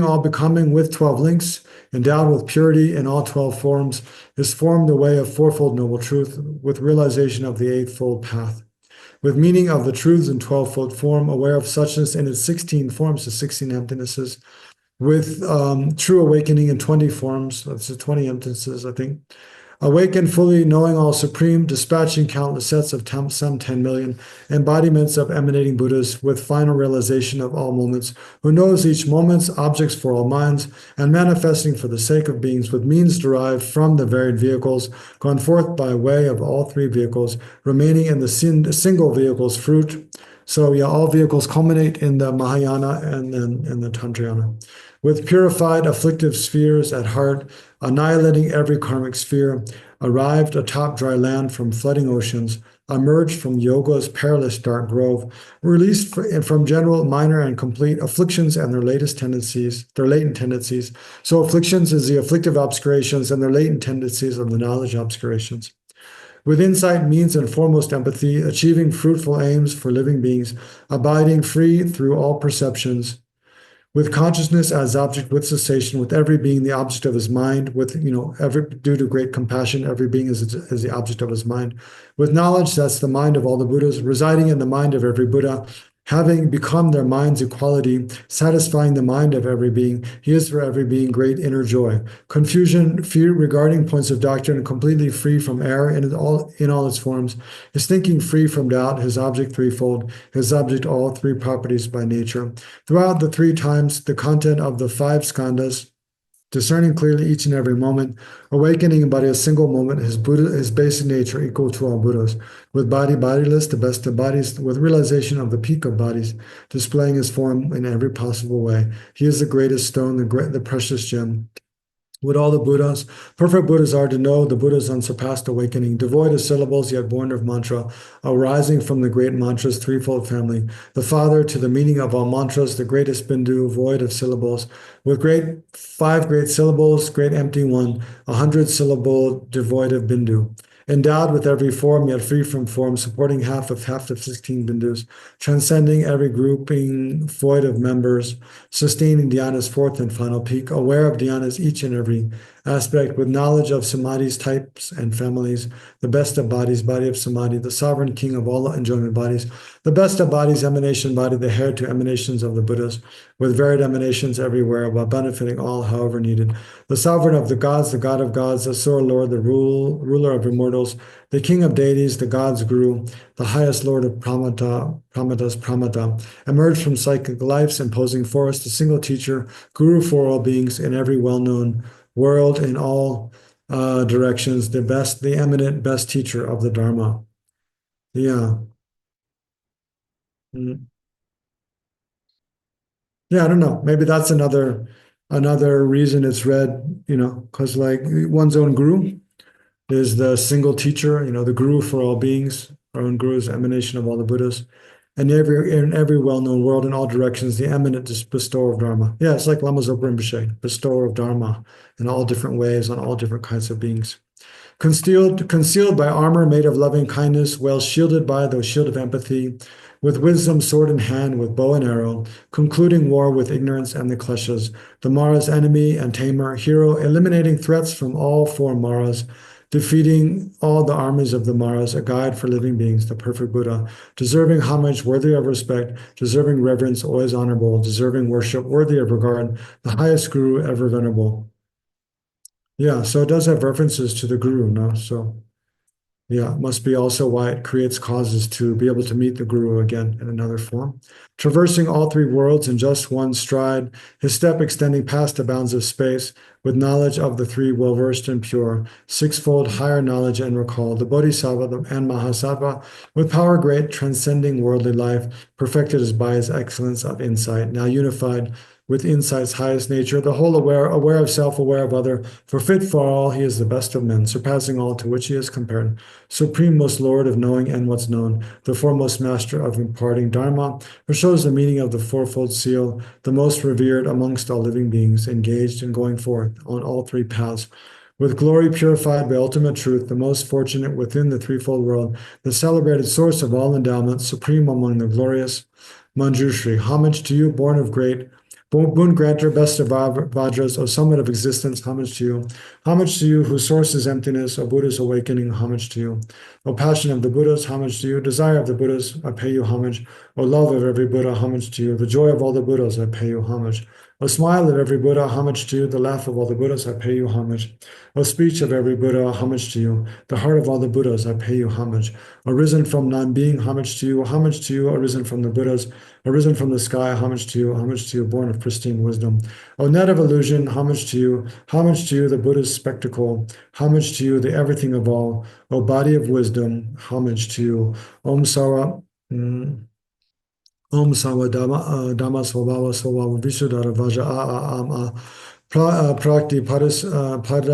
all becoming with 12 links, endowed with purity in all 12 forms, is formed the way of fourfold noble truth, with realization of the eightfold path. With meaning of the truths in 12-fold form, aware of suchness in its 16 forms, the 16 emptinesses, with true awakening in 20 forms, that's the 20 emptinesses, I think. Awakened fully, knowing all supreme, dispatching countless sets of some 10 million embodiments of emanating Buddhas with final realization of all moments, who knows each moment's objects for all minds, and manifesting for the sake of beings with means derived from the varied vehicles, gone forth by way of all three vehicles, remaining in the single vehicle's fruit. So yeah, all vehicles culminate in the Mahayana and then in the Tantrayana. With purified afflictive spheres at heart, annihilating every karmic sphere, arrived atop dry land from flooding oceans, emerged from yoga's perilous dark grove, released from general, minor, and complete afflictions and their latent tendencies. So afflictions is the afflictive obscurations, and their latent tendencies are the knowledge obscurations. With insight, means, and foremost empathy, achieving fruitful aims for living beings, abiding free through all perceptions, with consciousness as object, with cessation, with every being the object of his mind, with due to great compassion, every being is the object of his mind. With knowledge, that's the mind of all the Buddhas, residing in the mind of every Buddha, having become their mind's equality, satisfying the mind of every being, he is for every being great inner joy. Confusion, fear regarding points of doctrine, completely free from error in all its forms, his thinking free from doubt, his object threefold, his object all three properties by nature. Throughout the three times, the content of the five skandhas, discerning clearly each and every moment, awakening by a single moment his basic nature equal to all Buddhas, with body bodiless, the best of bodies, with realization of the peak of bodies, displaying his form in every possible way. He is the greatest stone, the precious gem. With all the Buddhas, perfect Buddhas are to know the Buddha's unsurpassed awakening, devoid of syllables yet born of mantra, arising from the great mantra's threefold family, the father to the meaning of all mantras, the greatest Bindu, void of syllables, with five great syllables, great empty one, 100-syllable, devoid of Bindu. Endowed with every form, yet free from form, supporting half of 16 bindus, transcending every grouping, void of members, sustaining dhyana's fourth and final peak, aware of dhyana's each and every aspect, with knowledge of samadhi's types and families, the best of bodies, body of samadhi, the sovereign king of all enjoyment bodies, the best of bodies, emanation body, the heir to emanations of the Buddhas, with varied emanations everywhere, while benefiting all however needed. The sovereign of the gods, the god of gods, the Sora Lord, the ruler of immortals, the king of deities, the gods guru, the highest lord of Pramata's Pramata, emerged from psychic lives, imposing for us the single teacher, guru for all beings in every well-known world, in all directions, the eminent best teacher of the Dharma. Yeah. Mm. Yeah, I don't know. Maybe that's another reason it's read, because like one's own guru is the single teacher, the guru for all beings. Our own guru is the emanation of all the Buddhas. And in every well-known world, in all directions, the eminent bestower of Dharma. Yeah, it's like Lama Zopa Rinpoche, bestower of Dharma in all different ways on all different kinds of beings. Concealed by armor made of loving kindness, well shielded by the shield of empathy, with wisdom, sword in hand, with bow and arrow, concluding war with ignorance and the kleshas, the Mara's enemy and tamer, hero, eliminating threats from all four Maras, defeating all the armies of the Maras, a guide for living beings, the perfect Buddha, deserving homage, worthy of respect, deserving reverence, always honorable, deserving worship, worthy of regard, the highest guru ever venerable. Yeah, so it does have references to the guru, no? So Yeah, must be also why it creates causes to be able to meet the Guru again in another form. Traversing all three worlds in just one stride, his step extending past the bounds of space, with knowledge of the three well versed and pure, sixfold higher knowledge and recall, the Bodhisattva and Mahasattva, with power great, transcending worldly life, perfected as by his excellence of insight, now unified with insight's highest nature, the whole aware of self, aware of other, for fit for all, he is the best of men, surpassing all to which he is compared, supreme most lord of knowing and what's known, the foremost master of imparting dharma, who shows the meaning of the fourfold seal, the most revered amongst all living beings, engaged in going forth on all three paths. With glory purified by ultimate truth, the most fortunate within the threefold world, the celebrated source of all endowments, supreme among the glorious, Manjushri, homage to you, born of great, boon granter, best of Vajras, O summit of existence, homage to you. Homage to you, whose source is emptiness, O Buddha's awakening, homage to you. O passion of the Buddhas, homage to you. Desire of the Buddhas, I pay you homage. O love of every Buddha, homage to you. The joy of all the Buddhas, I pay you homage. O smile of every Buddha, homage to you. The laugh of all the Buddhas, I pay you homage. O speech of every Buddha, homage to you. The heart of all the Buddhas, I pay you homage. Arisen from non-being, homage to you. Homage to you, arisen from the Buddhas. Arisen from the sky, homage to you, born of pristine wisdom. O net of illusion, homage to you, the Buddha's spectacle, homage to you, the everything of all, O body of wisdom, homage to you. Om Sawa. Om Sama Dhamma Svabhava Svabhava Visuddhara Vaja A Prakti Parisuddha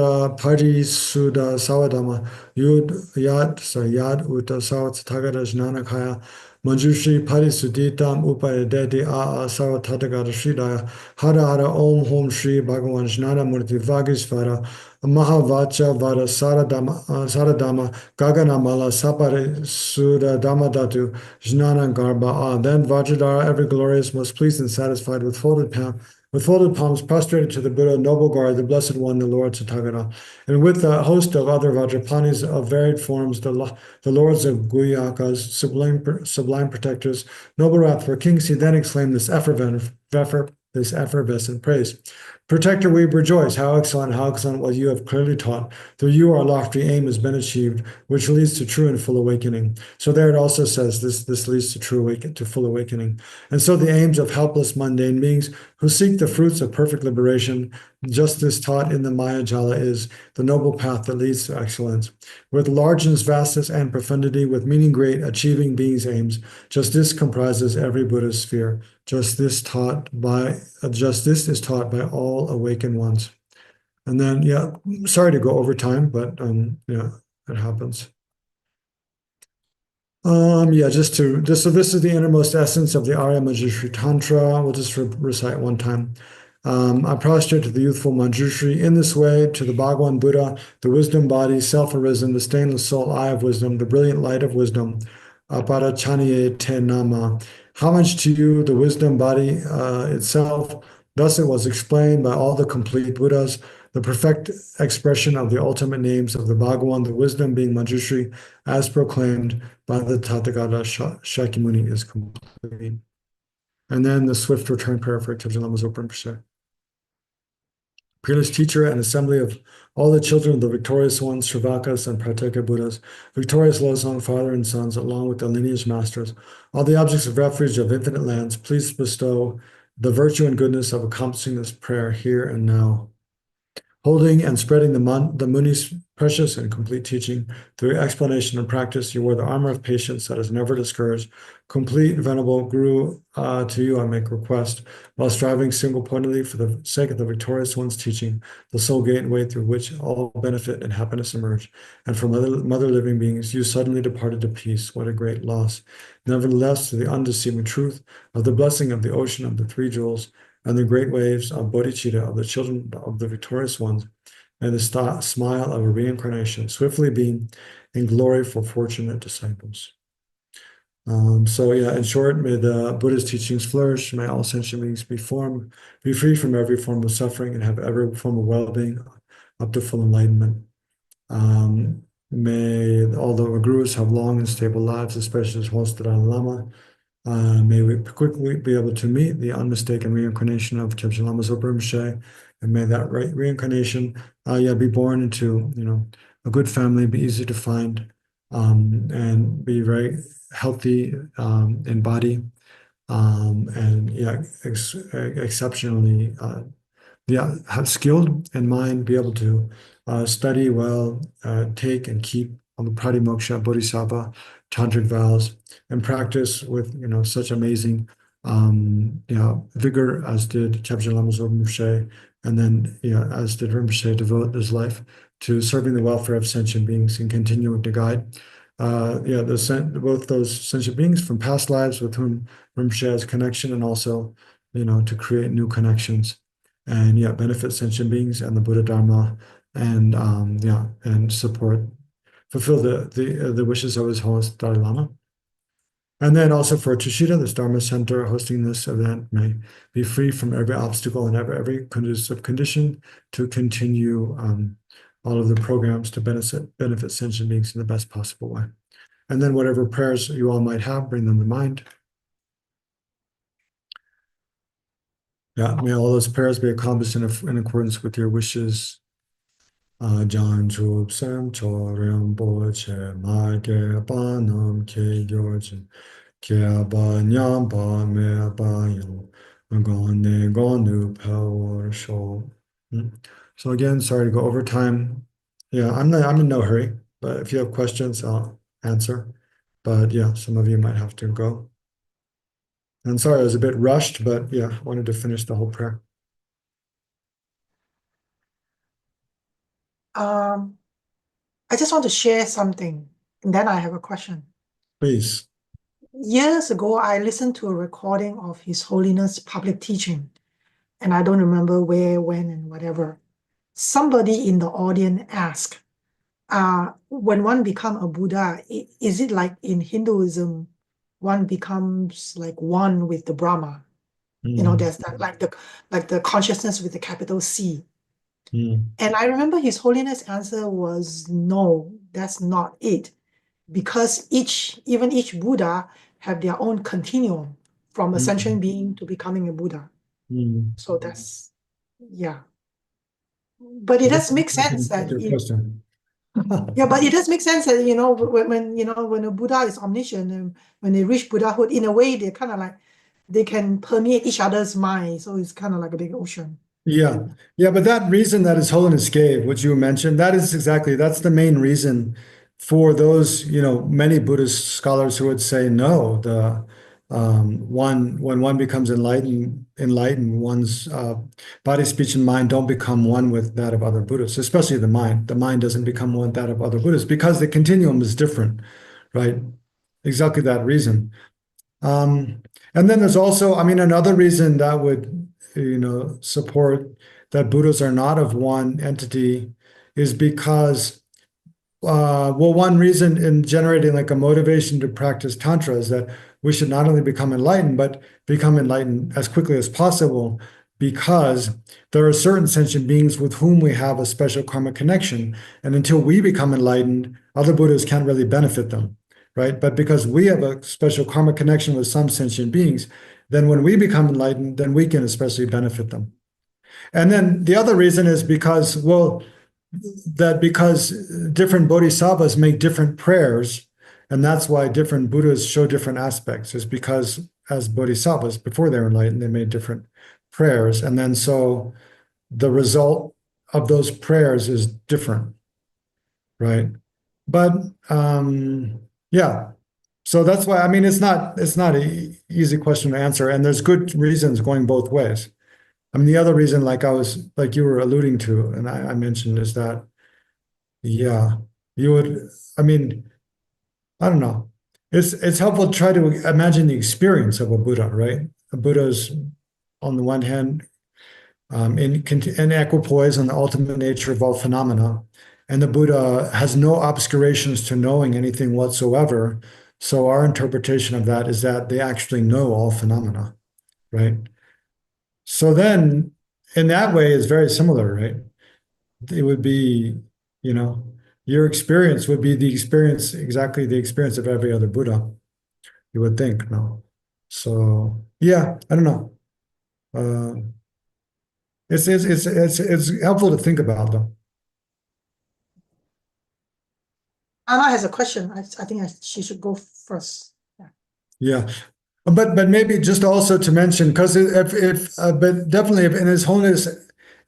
Sawadama Yad Uta Savat Tagara Jnanakaya Manjushri Parisuditam Upayadeti Savat Tatagara Sridaya Hara Hara Om Hom Shri Bhagavan Jnana Murti Vagisvara Mahavacha Vara Saradama Gaganamala Sapare Sudha Dhamadatu Jnana Garba. Then Vajradhara, ever glorious, most pleased and satisfied, with folded palms prostrated to the Buddha, noble guard, the Blessed One, the Lord Tathagata, and with a host of other Vajrapanis of varied forms, the lords of Guyakas, sublime protectors, noble wrathful kings, he then exclaimed this effervescent praise. Protector, we rejoice. How excellent what you have clearly taught. Through you, our lofty aim has been achieved, which leads to true and full awakening. So there it also says this leads to full awakening. And so the aims of helpless mundane beings who seek the fruits of perfect liberation, just as taught in the Maya Jala, is the noble path that leads to excellence. With largeness, vastness, and profundity, with meaning great, achieving beings' aims, just this comprises every Buddha's sphere. Just this is taught by all awakened ones. And then, yeah, sorry to go over time, but yeah, it happens. Yeah, so this is the innermost essence of the Arya Manjushri Tantra. We'll just recite one time. I prostrate to the youthful Manjushri in this way, to the Bhagavan Buddha, the wisdom body, self-arisen, the stainless soul, eye of wisdom, the brilliant light of wisdom. Aparachaniye te nama. Homage to you, the wisdom body itself. Thus it was explained by all the complete Buddhas, the perfect expression of the ultimate names of the Bhagavan, the wisdom being Manjushri, as proclaimed by the Tathagata Shakyamuni, is complete. And then the swift return prayer for Tenzin Lama's Rinpoche. Peerless teacher and assembly of all the children of the victorious ones, Shravakas and Prateka Buddhas, victorious Losang, father and sons, along with the lineage masters, all the objects of refuge of infinite lands, please bestow the virtue and goodness of accomplishing this prayer here and now. Holding and spreading the Muni's precious and complete teaching through explanation and practice, you wear the armor of patience that is never discouraged. Complete, venerable Guru, to you I make request, while striving single-pointedly for the sake of the victorious one's teaching, the sole gateway through which all benefit and happiness emerge. And from mother living beings, you suddenly departed to peace. What a great loss. Nevertheless, to the undeceiving truth of the blessing of the ocean of the three jewels, and the great waves of bodhicitta of the children of the victorious ones, and the smile of a reincarnation, swiftly beam in glory for fortunate disciples. So yeah, in short, may the Buddha's teachings flourish, may all sentient beings be free from every form of suffering, and have every form of well-being up to full enlightenment. May all the gurus have long and stable lives, especially as host Dalai Lama. May we quickly be able to meet the unmistaken reincarnation of Tenzin Lama Zopa Rinpoche, and may that reincarnation be born into a good family, be easy to find, and be very healthy in body, and yeah, exceptionally have skilled in mind, be able to study well, take and keep on the Pratimoksha Bodhisattva tantric vows, and practice with such amazing vigor as did Chebchen Lama Zopa Rinpoche, and then as did Rinpoche, devote his life to serving the welfare of sentient beings and continuing to guide both those sentient beings from past lives with whom Rinpoche has connection, and also to create new connections and benefit sentient beings and the Buddha Dharma, and and fulfill the wishes of His Holiness Dalai Lama. And then also for Tushita, this Dharma Center hosting this event, may be free from every obstacle and every conducive condition to continue all of the programs to benefit sentient beings in the best possible way. And then whatever prayers you all might have, bring them to mind. Yeah, may all those prayers be accomplished in accordance with your wishes. Ajahn Chub Sem Choryam Boche Mage Banam Ke Gyojin Ke Ba Nyam Ba Me Ba Yam Gone Gonu Power Show. So again, sorry to go over time. Yeah, I'm in no hurry, but if you have questions, I'll answer. But yeah, some of you might have to go. And sorry, I was a bit rushed, but yeah, wanted to finish the whole prayer. I just want to share something, and then I have a question. Please. Years ago, I listened to a recording of His Holiness public teaching, and I don't remember where, when, and whatever. Somebody in the audience asked, when one becomes a Buddha, is it like in Hinduism, one becomes like one with the Brahma? There's that, like the consciousness with the capital C. And I remember His Holiness' answer was, no, that's not it. Because even each Buddha have their own continuum from a sentient being to becoming a Buddha. So that's, yeah. But it does make sense that but it does make sense that when a Buddha is omniscient, and when they reach Buddhahood, in a way they're kind of like they can permeate each other's mind. So it's kind of like a big ocean. Yeah, but that reason that His Holiness gave, which you mentioned, that's the main reason for those, many Buddhist scholars who would say no, when one becomes enlightened, one's body, speech, and mind don't become one with that of other Buddhists, especially the mind. The mind doesn't become one with that of other Buddhists because the continuum is different, right? Exactly that reason. And then there's also, another reason that would support that Buddhas are not of one entity is because, one reason in generating like a motivation to practice Tantra is that we should not only become enlightened, but become enlightened as quickly as possible, because there are certain sentient beings with whom we have a special karmic connection. And until we become enlightened, other Buddhas can't really benefit them, right? But because we have a special karmic connection with some sentient beings, then when we become enlightened, then we can especially benefit them. And then the other reason is because different bodhisattvas make different prayers, and that's why different Buddhas show different aspects, is because as bodhisattvas, before they're enlightened, they made different prayers. And then so the result of those prayers is different, right? But yeah. So that's why, it's not an easy question to answer, and there's good reasons going both ways. The other reason, like you were alluding to, and I mentioned, is that, yeah, you would, I don't know. It's helpful to try to imagine the experience of a Buddha, right? A Buddha is, on the one hand, in equipoise on the ultimate nature of all phenomena, and the Buddha has no obscurations to knowing anything whatsoever. So our interpretation of that is that they actually know all phenomena, right? So then, in that way, it's very similar, right? It would be, your experience would be exactly the experience of every other Buddha, you would think, no? So, yeah, I don't know. It's helpful to think about, though. Anna has a question. I think she should go first. Yeah. Yeah. But maybe just also to mention, because but definitely if in His Holiness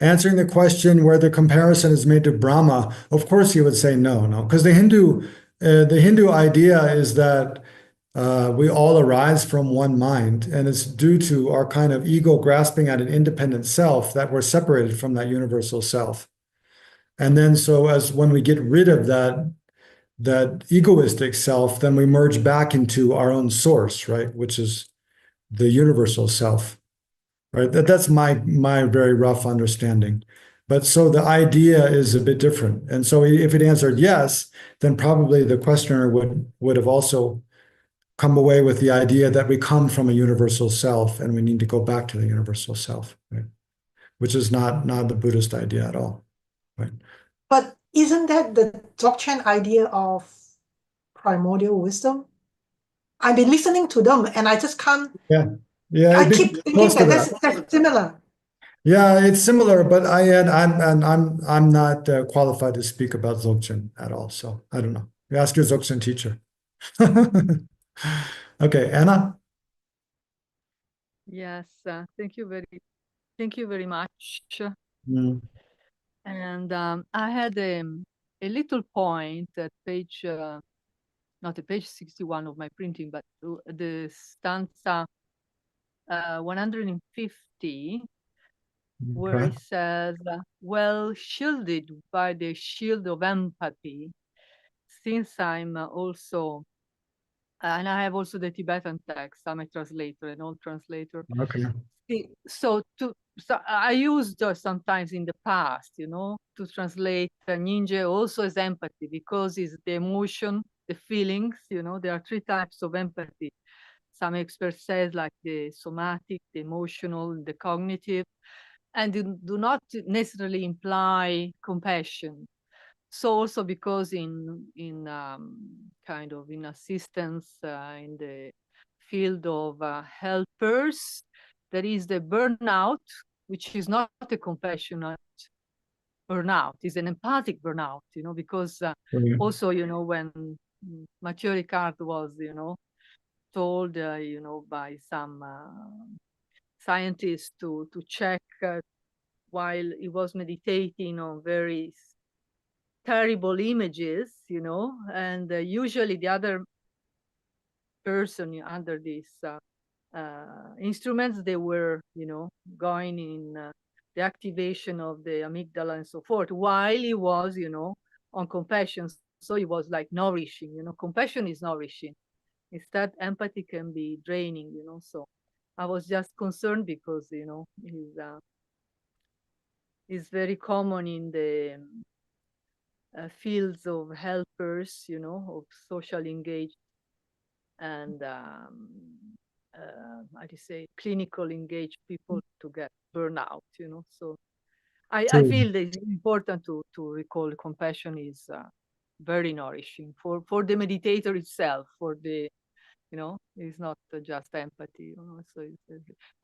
answering the question where the comparison is made to Brahma, of course he would say no, because the Hindu idea is that we all arise from one mind, and it's due to our kind of ego grasping at an independent self that we're separated from that universal self. And then so as when we get rid of that egoistic self, then we merge back into our own source, right? Which is the universal self, right? That's my very rough understanding. But so the idea is a bit different. And so if it answered yes, then probably the questioner would have also come away with the idea that we come from a universal self and we need to go back to the universal self, right? Which is not the Buddhist idea at all, right? But isn't that the Dzogchen idea of primordial wisdom? I've been listening to them and I just can't. Yeah, yeah, I keep thinking close to that that. that's similar. Yeah, it's similar, but I'm not qualified to speak about Dzogchen at all, so I don't know. You ask your Dzogchen teacher. Okay, Anna. Yes, thank you very much. Mm, And I had a little point at page, not at page 61 of my printing, but the stanza 150, where okay. it says, well shielded by the shield of empathy, since I'm also, and I have also the Tibetan text, I'm a translator, an old translator. Okay. So I used sometimes in the past, to translate ninja also as empathy, because it's the emotion, the feelings, there are three types of empathy. Some experts say like the somatic, the emotional, the cognitive, and do not necessarily imply compassion. So also because in kind of in assistance in the field of helpers, there is the burnout, which is not a compassionate burnout, it's an empathic burnout, because also, when Mathieu Ricard was, told, by some scientists to check while he was meditating on very terrible images, and usually the other person under these instruments, they were, going in the activation of the amygdala and so forth, while he was, on compassion. So he was like nourishing, compassion is nourishing. Instead, empathy can be draining, so I was just concerned because, is very common in the fields of helpers, of social engaged and how do you say, clinical engaged people to get burnout, So I feel that it's important to recall compassion is very nourishing for the meditator itself, for the, it's not just empathy, So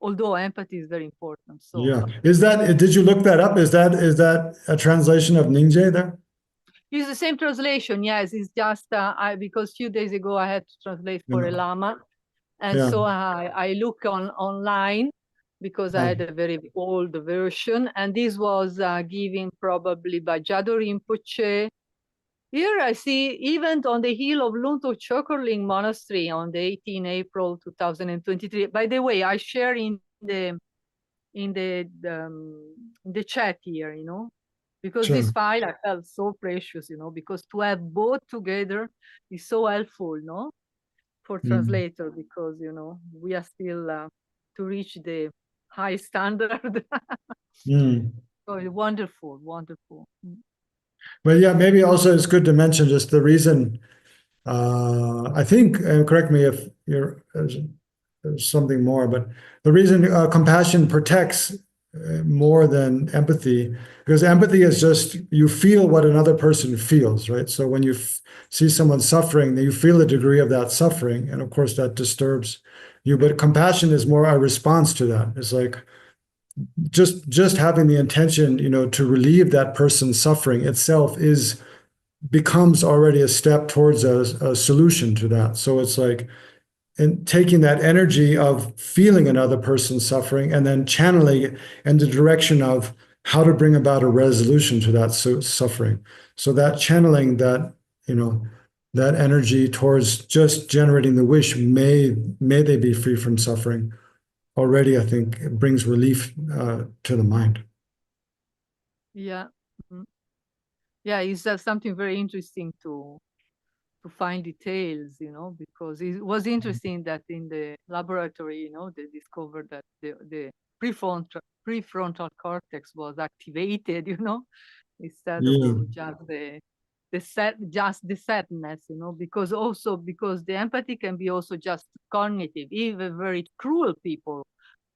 although empathy is very important. So Yeah. Did you look that up? Is that a translation of Ningje there? it's the same translation, yes. It's just because a few days ago I had to translate for a Lama, and so I look online because I had a very old version, and this was given probably by Jado Rinpoche. Here I see event on the hill of Lunto Chokorling Monastery on the 18 April 2023. By the way, I share in the chat here, because this file I felt so precious, because to have both together is so helpful, for translator, because, we are still to reach the high standard. So wonderful, wonderful. But yeah, maybe also it's good to mention just the reason, I think, correct me if there's something more, but the reason compassion protects more than empathy, because empathy is just you feel what another person feels, right? So when you see someone suffering, you feel the degree of that suffering, and of course that disturbs you. But compassion is more a response to that. It's like just having the intention, to relieve that person's suffering itself is becomes already a step towards a solution to that. So it's like in taking that energy of feeling another person's suffering and then channeling it in the direction of how to bring about a resolution to that suffering. So that channeling that, that energy towards just generating the wish, may they be free from suffering, already, I think, it brings relief to the mind. Yeah. Yeah, it's something very interesting to find details, because it was interesting that in the laboratory, they discovered that the prefrontal cortex was activated, instead Yeah. of just the sadness, because the empathy can be also just cognitive. Even very cruel people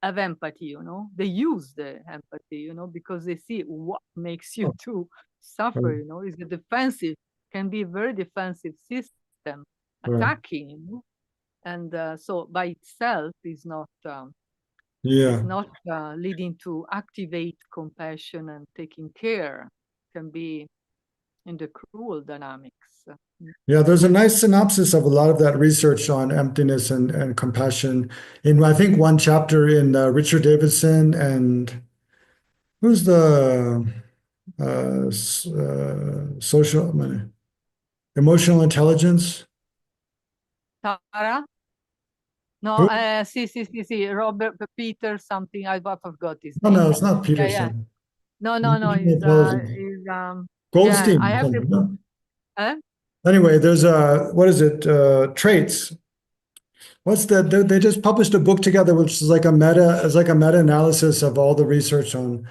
have empathy, they use the empathy, because they see what makes you to suffer, is a defensive, can be a very defensive system, attacking, and so by itself is not leading to activate compassion and taking care. Can be in the cruel dynamics. Yeah, there's a nice synopsis of a lot of that research on emptiness and compassion in, I think, one chapter in Richard Davidson and who's the social emotional intelligence? Tara? No, Who? see, Robert Peter something. I forgot his No, name. no, it's not Yeah. Peterson. No. Emotional He's intelligence. yeah. Goldstein. I have the. No? Anyway, there's what is it? Traits. What's that? They just published a book together, which is like a meta-analysis of all the research on,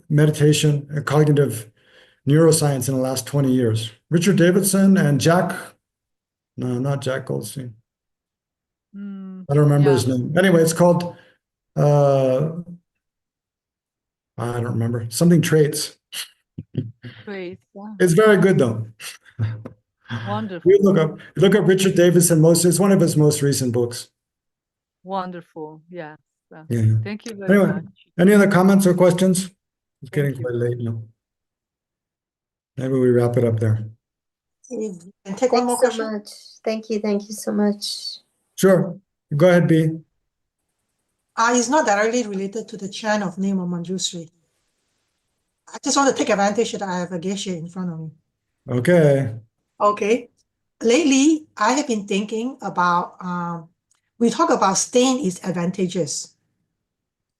meditation and cognitive neuroscience in the last 20 years. Richard Davidson and no, not Jack Goldstein. I don't remember his name. Anyway, it's called, I don't remember, something traits. Traits. Yeah. It's very good though. Wonderful. You look up Richard Davidson. It's one of his most recent books. Wonderful. Yes. Yeah. Thank you very Anyway, much. any other comments or questions? It's getting Thank you. quite late now. Maybe we wrap it up there. You can take one more Thanks so question. much. Thank you so much. Sure. Go ahead, B. It's not directly related to the chant of name of Manjushri. I just want to take advantage that I have a Geshe in front of me. Okay. Okay. Lately, I have been thinking about, we talk about staying is advantageous.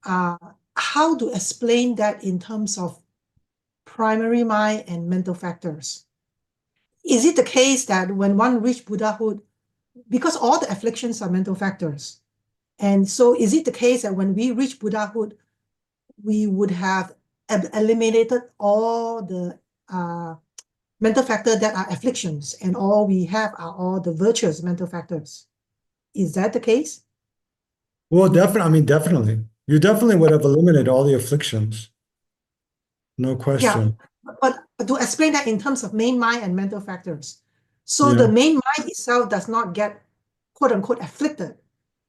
How to explain that in terms of primary mind and mental factors? Is it the case that when one reaches Buddhahood, because all the afflictions are mental factors, and so is it the case that when we reach Buddhahood, we would have eliminated all the mental factors that are afflictions, and all we have are all the virtuous mental factors? Is that the case? Well, definitely. I mean, definitely. You definitely would have eliminated all the afflictions. No question. Yeah, but to explain that in terms of main mind and mental factors. So the main mind itself does not get, quote unquote, afflicted.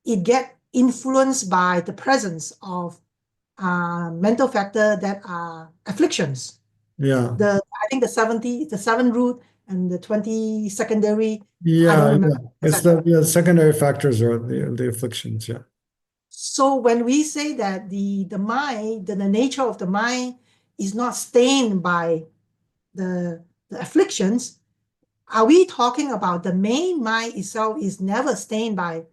It gets influenced by the presence of mental factor that are afflictions. Yeah. I think the 7 root and the 20 secondary. Yeah. I don't remember. It's the secondary factors are the afflictions. Yeah. So when we say that the mind, the nature of the mind is not stained by the afflictions, are we talking about the main mind itself is never stained by,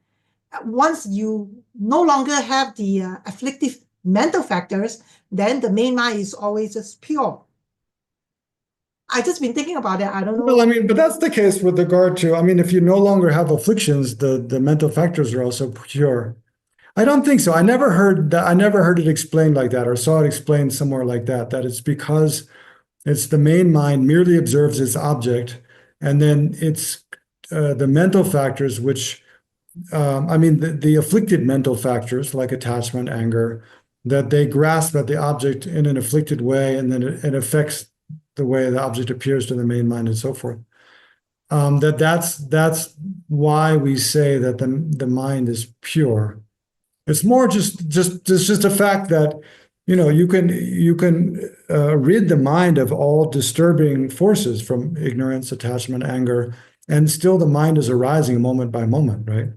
once you no longer have the afflictive mental factors, then the main mind is always just pure? I just been thinking about it. I don't know. Well, I mean, but that's the case with regard to, I mean, if you no longer have afflictions, the mental factors are also pure. I don't think so. I never heard it explained like that, or saw it explained somewhere like that it's because it's the main mind merely observes its object, and then it's the mental factors, which, the afflicted mental factors like attachment, anger, that they grasp at the object in an afflicted way, and then it affects the way the object appears to the main mind and so forth. That's why we say that the mind is pure. It's more just a fact that you can rid the mind of all disturbing forces from ignorance, attachment, anger, and still the mind is arising moment by moment, right?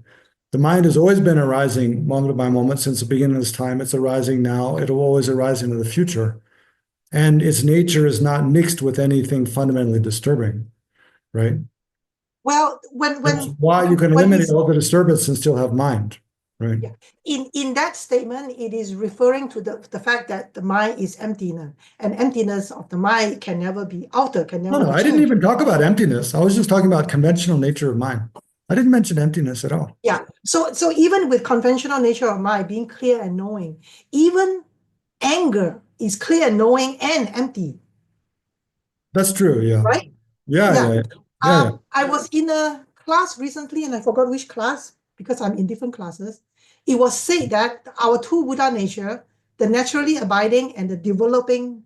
The mind has always been arising moment by moment since the beginning of this time. It's arising now. It'll always arise into the future. And its nature is not mixed with anything fundamentally disturbing, right? Well, That's why you can eliminate all the disturbance and still have mind, right? Yeah. In that statement, it is referring to the fact that the mind is emptiness, and emptiness of the mind can never be altered, can never be I didn't changed. even talk about emptiness. I was just talking about conventional nature of mind. I didn't mention emptiness at all. Yeah. So even with conventional nature of mind being clear and knowing, even anger is clear and knowing and empty. That's true. Yeah. Right? Yeah. I was in a class recently, and I forgot which class because I'm in different classes. It was said that our two Buddha nature, the naturally abiding and the developing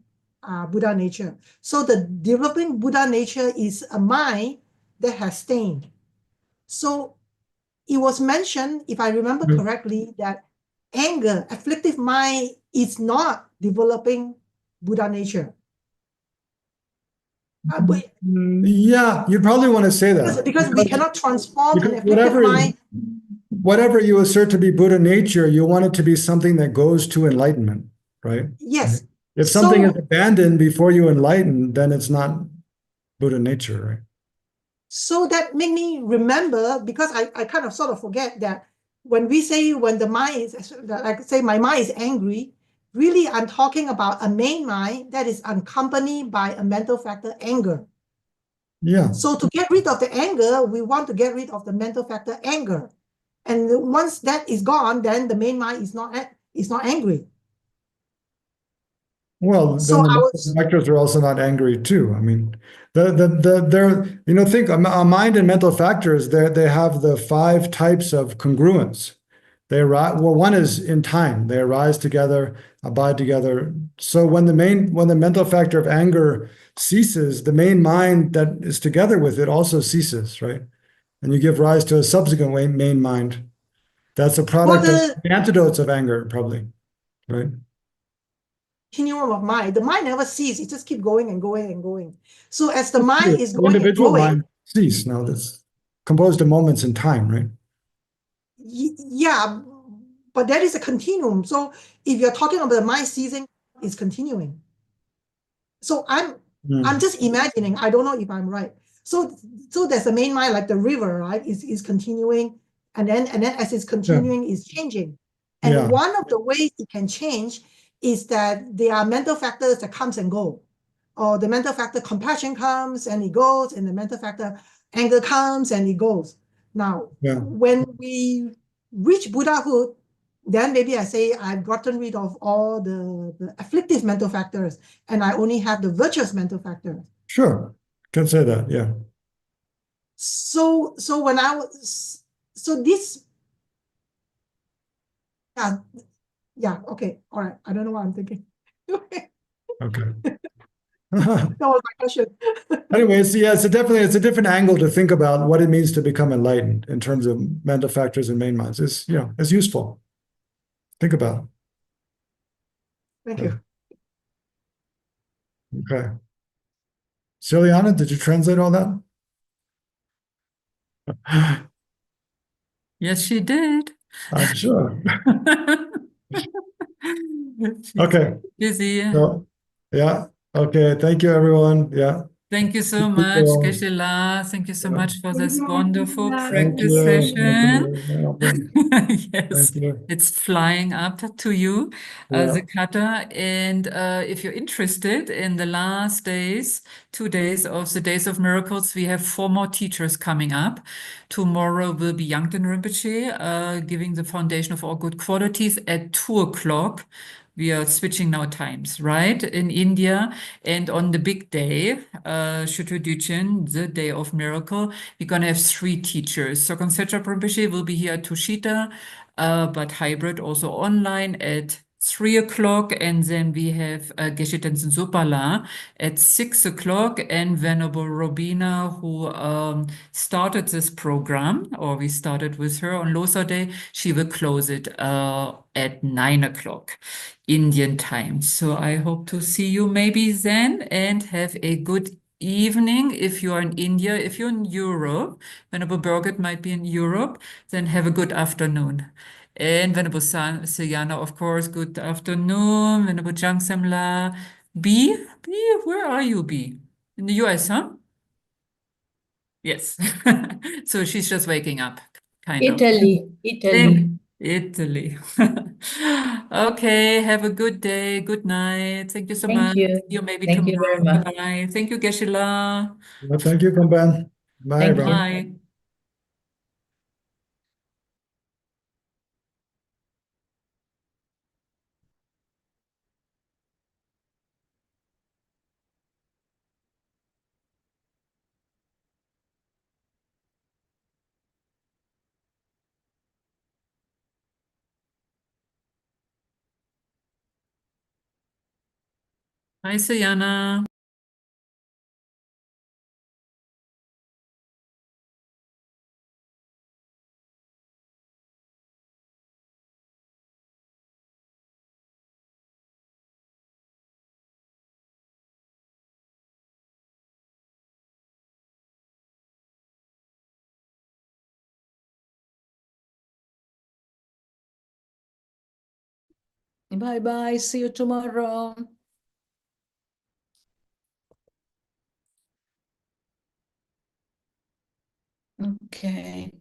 Buddha nature. So the developing Buddha nature is a mind that has stain. So it was mentioned, if I remember correctly, that anger, afflictive mind is not developing Buddha nature. Yeah, you probably want to say that. Because we cannot transform an afflictive mind. Whatever you assert to be Buddha nature, you want it to be something that goes to enlightenment, right? Yes. If something is abandoned before you enlighten, then it's not Buddha nature, right? So that made me remember, because I kind of sort of forget that when we say when the mind is, like say my mind is angry, really I'm talking about a main mind that is accompanied by a mental factor, anger. Yeah. So to get rid of the anger, we want to get rid of the mental factor, anger. And once that is gone, then the main mind is not angry. Well, So then the factors are also not angry too. I mean, think a mind and mental factors, they have the 5 types of congruence. They arise, well, one is in time. They arise together, abide together. So when the mental factor of anger ceases, the main mind that is together with it also ceases, right? And you give rise to a subsequent main mind. That's a product of the antidotes of anger, probably, right? Continuum of mind. The mind never ceases. It just keeps going and going and going. So as the mind is going individual and going, mind cease. Now that's composed of moments in time, right? Yeah, but that is a continuum. So if you're talking about the mind ceasing, it's continuing. So I'm just imagining. I don't know if I'm right. So there's a main mind like the river, right? Is continuing, and then as it's continuing, is changing. And one of the ways it can change is that there are mental factors that comes and go, or the mental factor compassion comes and it goes, and the mental factor anger comes and it goes. Now, when we reach Buddhahood, then maybe I say I've gotten rid of all the afflictive mental factors, and I only have the virtuous mental factors. Sure, can say that, yeah. So when I was this. Yeah, okay, all right. I don't know what I'm thinking. Okay. That was my question. Anyways, yeah, it's a different angle to think about what it means to become enlightened in terms of mental factors and main minds. It's useful. Think about it. Thank you. Okay. Ciliana, did you translate all that? Yes, she did. I'm sure. Okay. Busy. So, yeah. Okay. Thank you, everyone. Yeah. Thank you so much, Geshe La. Thank you so much for this wonderful practice session. Yes, it's flying up to you, the kata. And if you're interested in the last days, 2 days of the Days of Miracles, we have 4 more teachers coming up. Tomorrow will be Yangten Rinpoche, giving the foundation of all good qualities at 2 o'clock. We are switching now times, right? In India. And on the big day, Shuto Duchen, the day of miracle, we're going to have 3 teachers. So Konsetsop Rinpoche will be here at Tushita, but hybrid also online at 3 o'clock, and then we have Geshe Tenzin Zopa at 6 o'clock, and Venerable Robina, who started this program, or we started with her on Losar Day, she will close it at 9 o'clock Indian time. So I hope to see you maybe then, and have a good evening if you are in India. If you're in Europe, Venerable Birgit might be in Europe, then have a good afternoon. And Venerable Sayana, of course, good afternoon. Venerable Jangsamla. B, where are you, B? In the US, huh? Yes. So she's just waking up, kind of. Italy. Italy. Okay, have a good day, good night. Thank you so Thank much. you. See you maybe Thank you very tomorrow. much. Bye-bye. Thank you, Geshe-la. Well, thank you, Kamban. Bye, Thank you. everyone. Bye. Bye, Sayana. Bye-bye. See you tomorrow. Okay.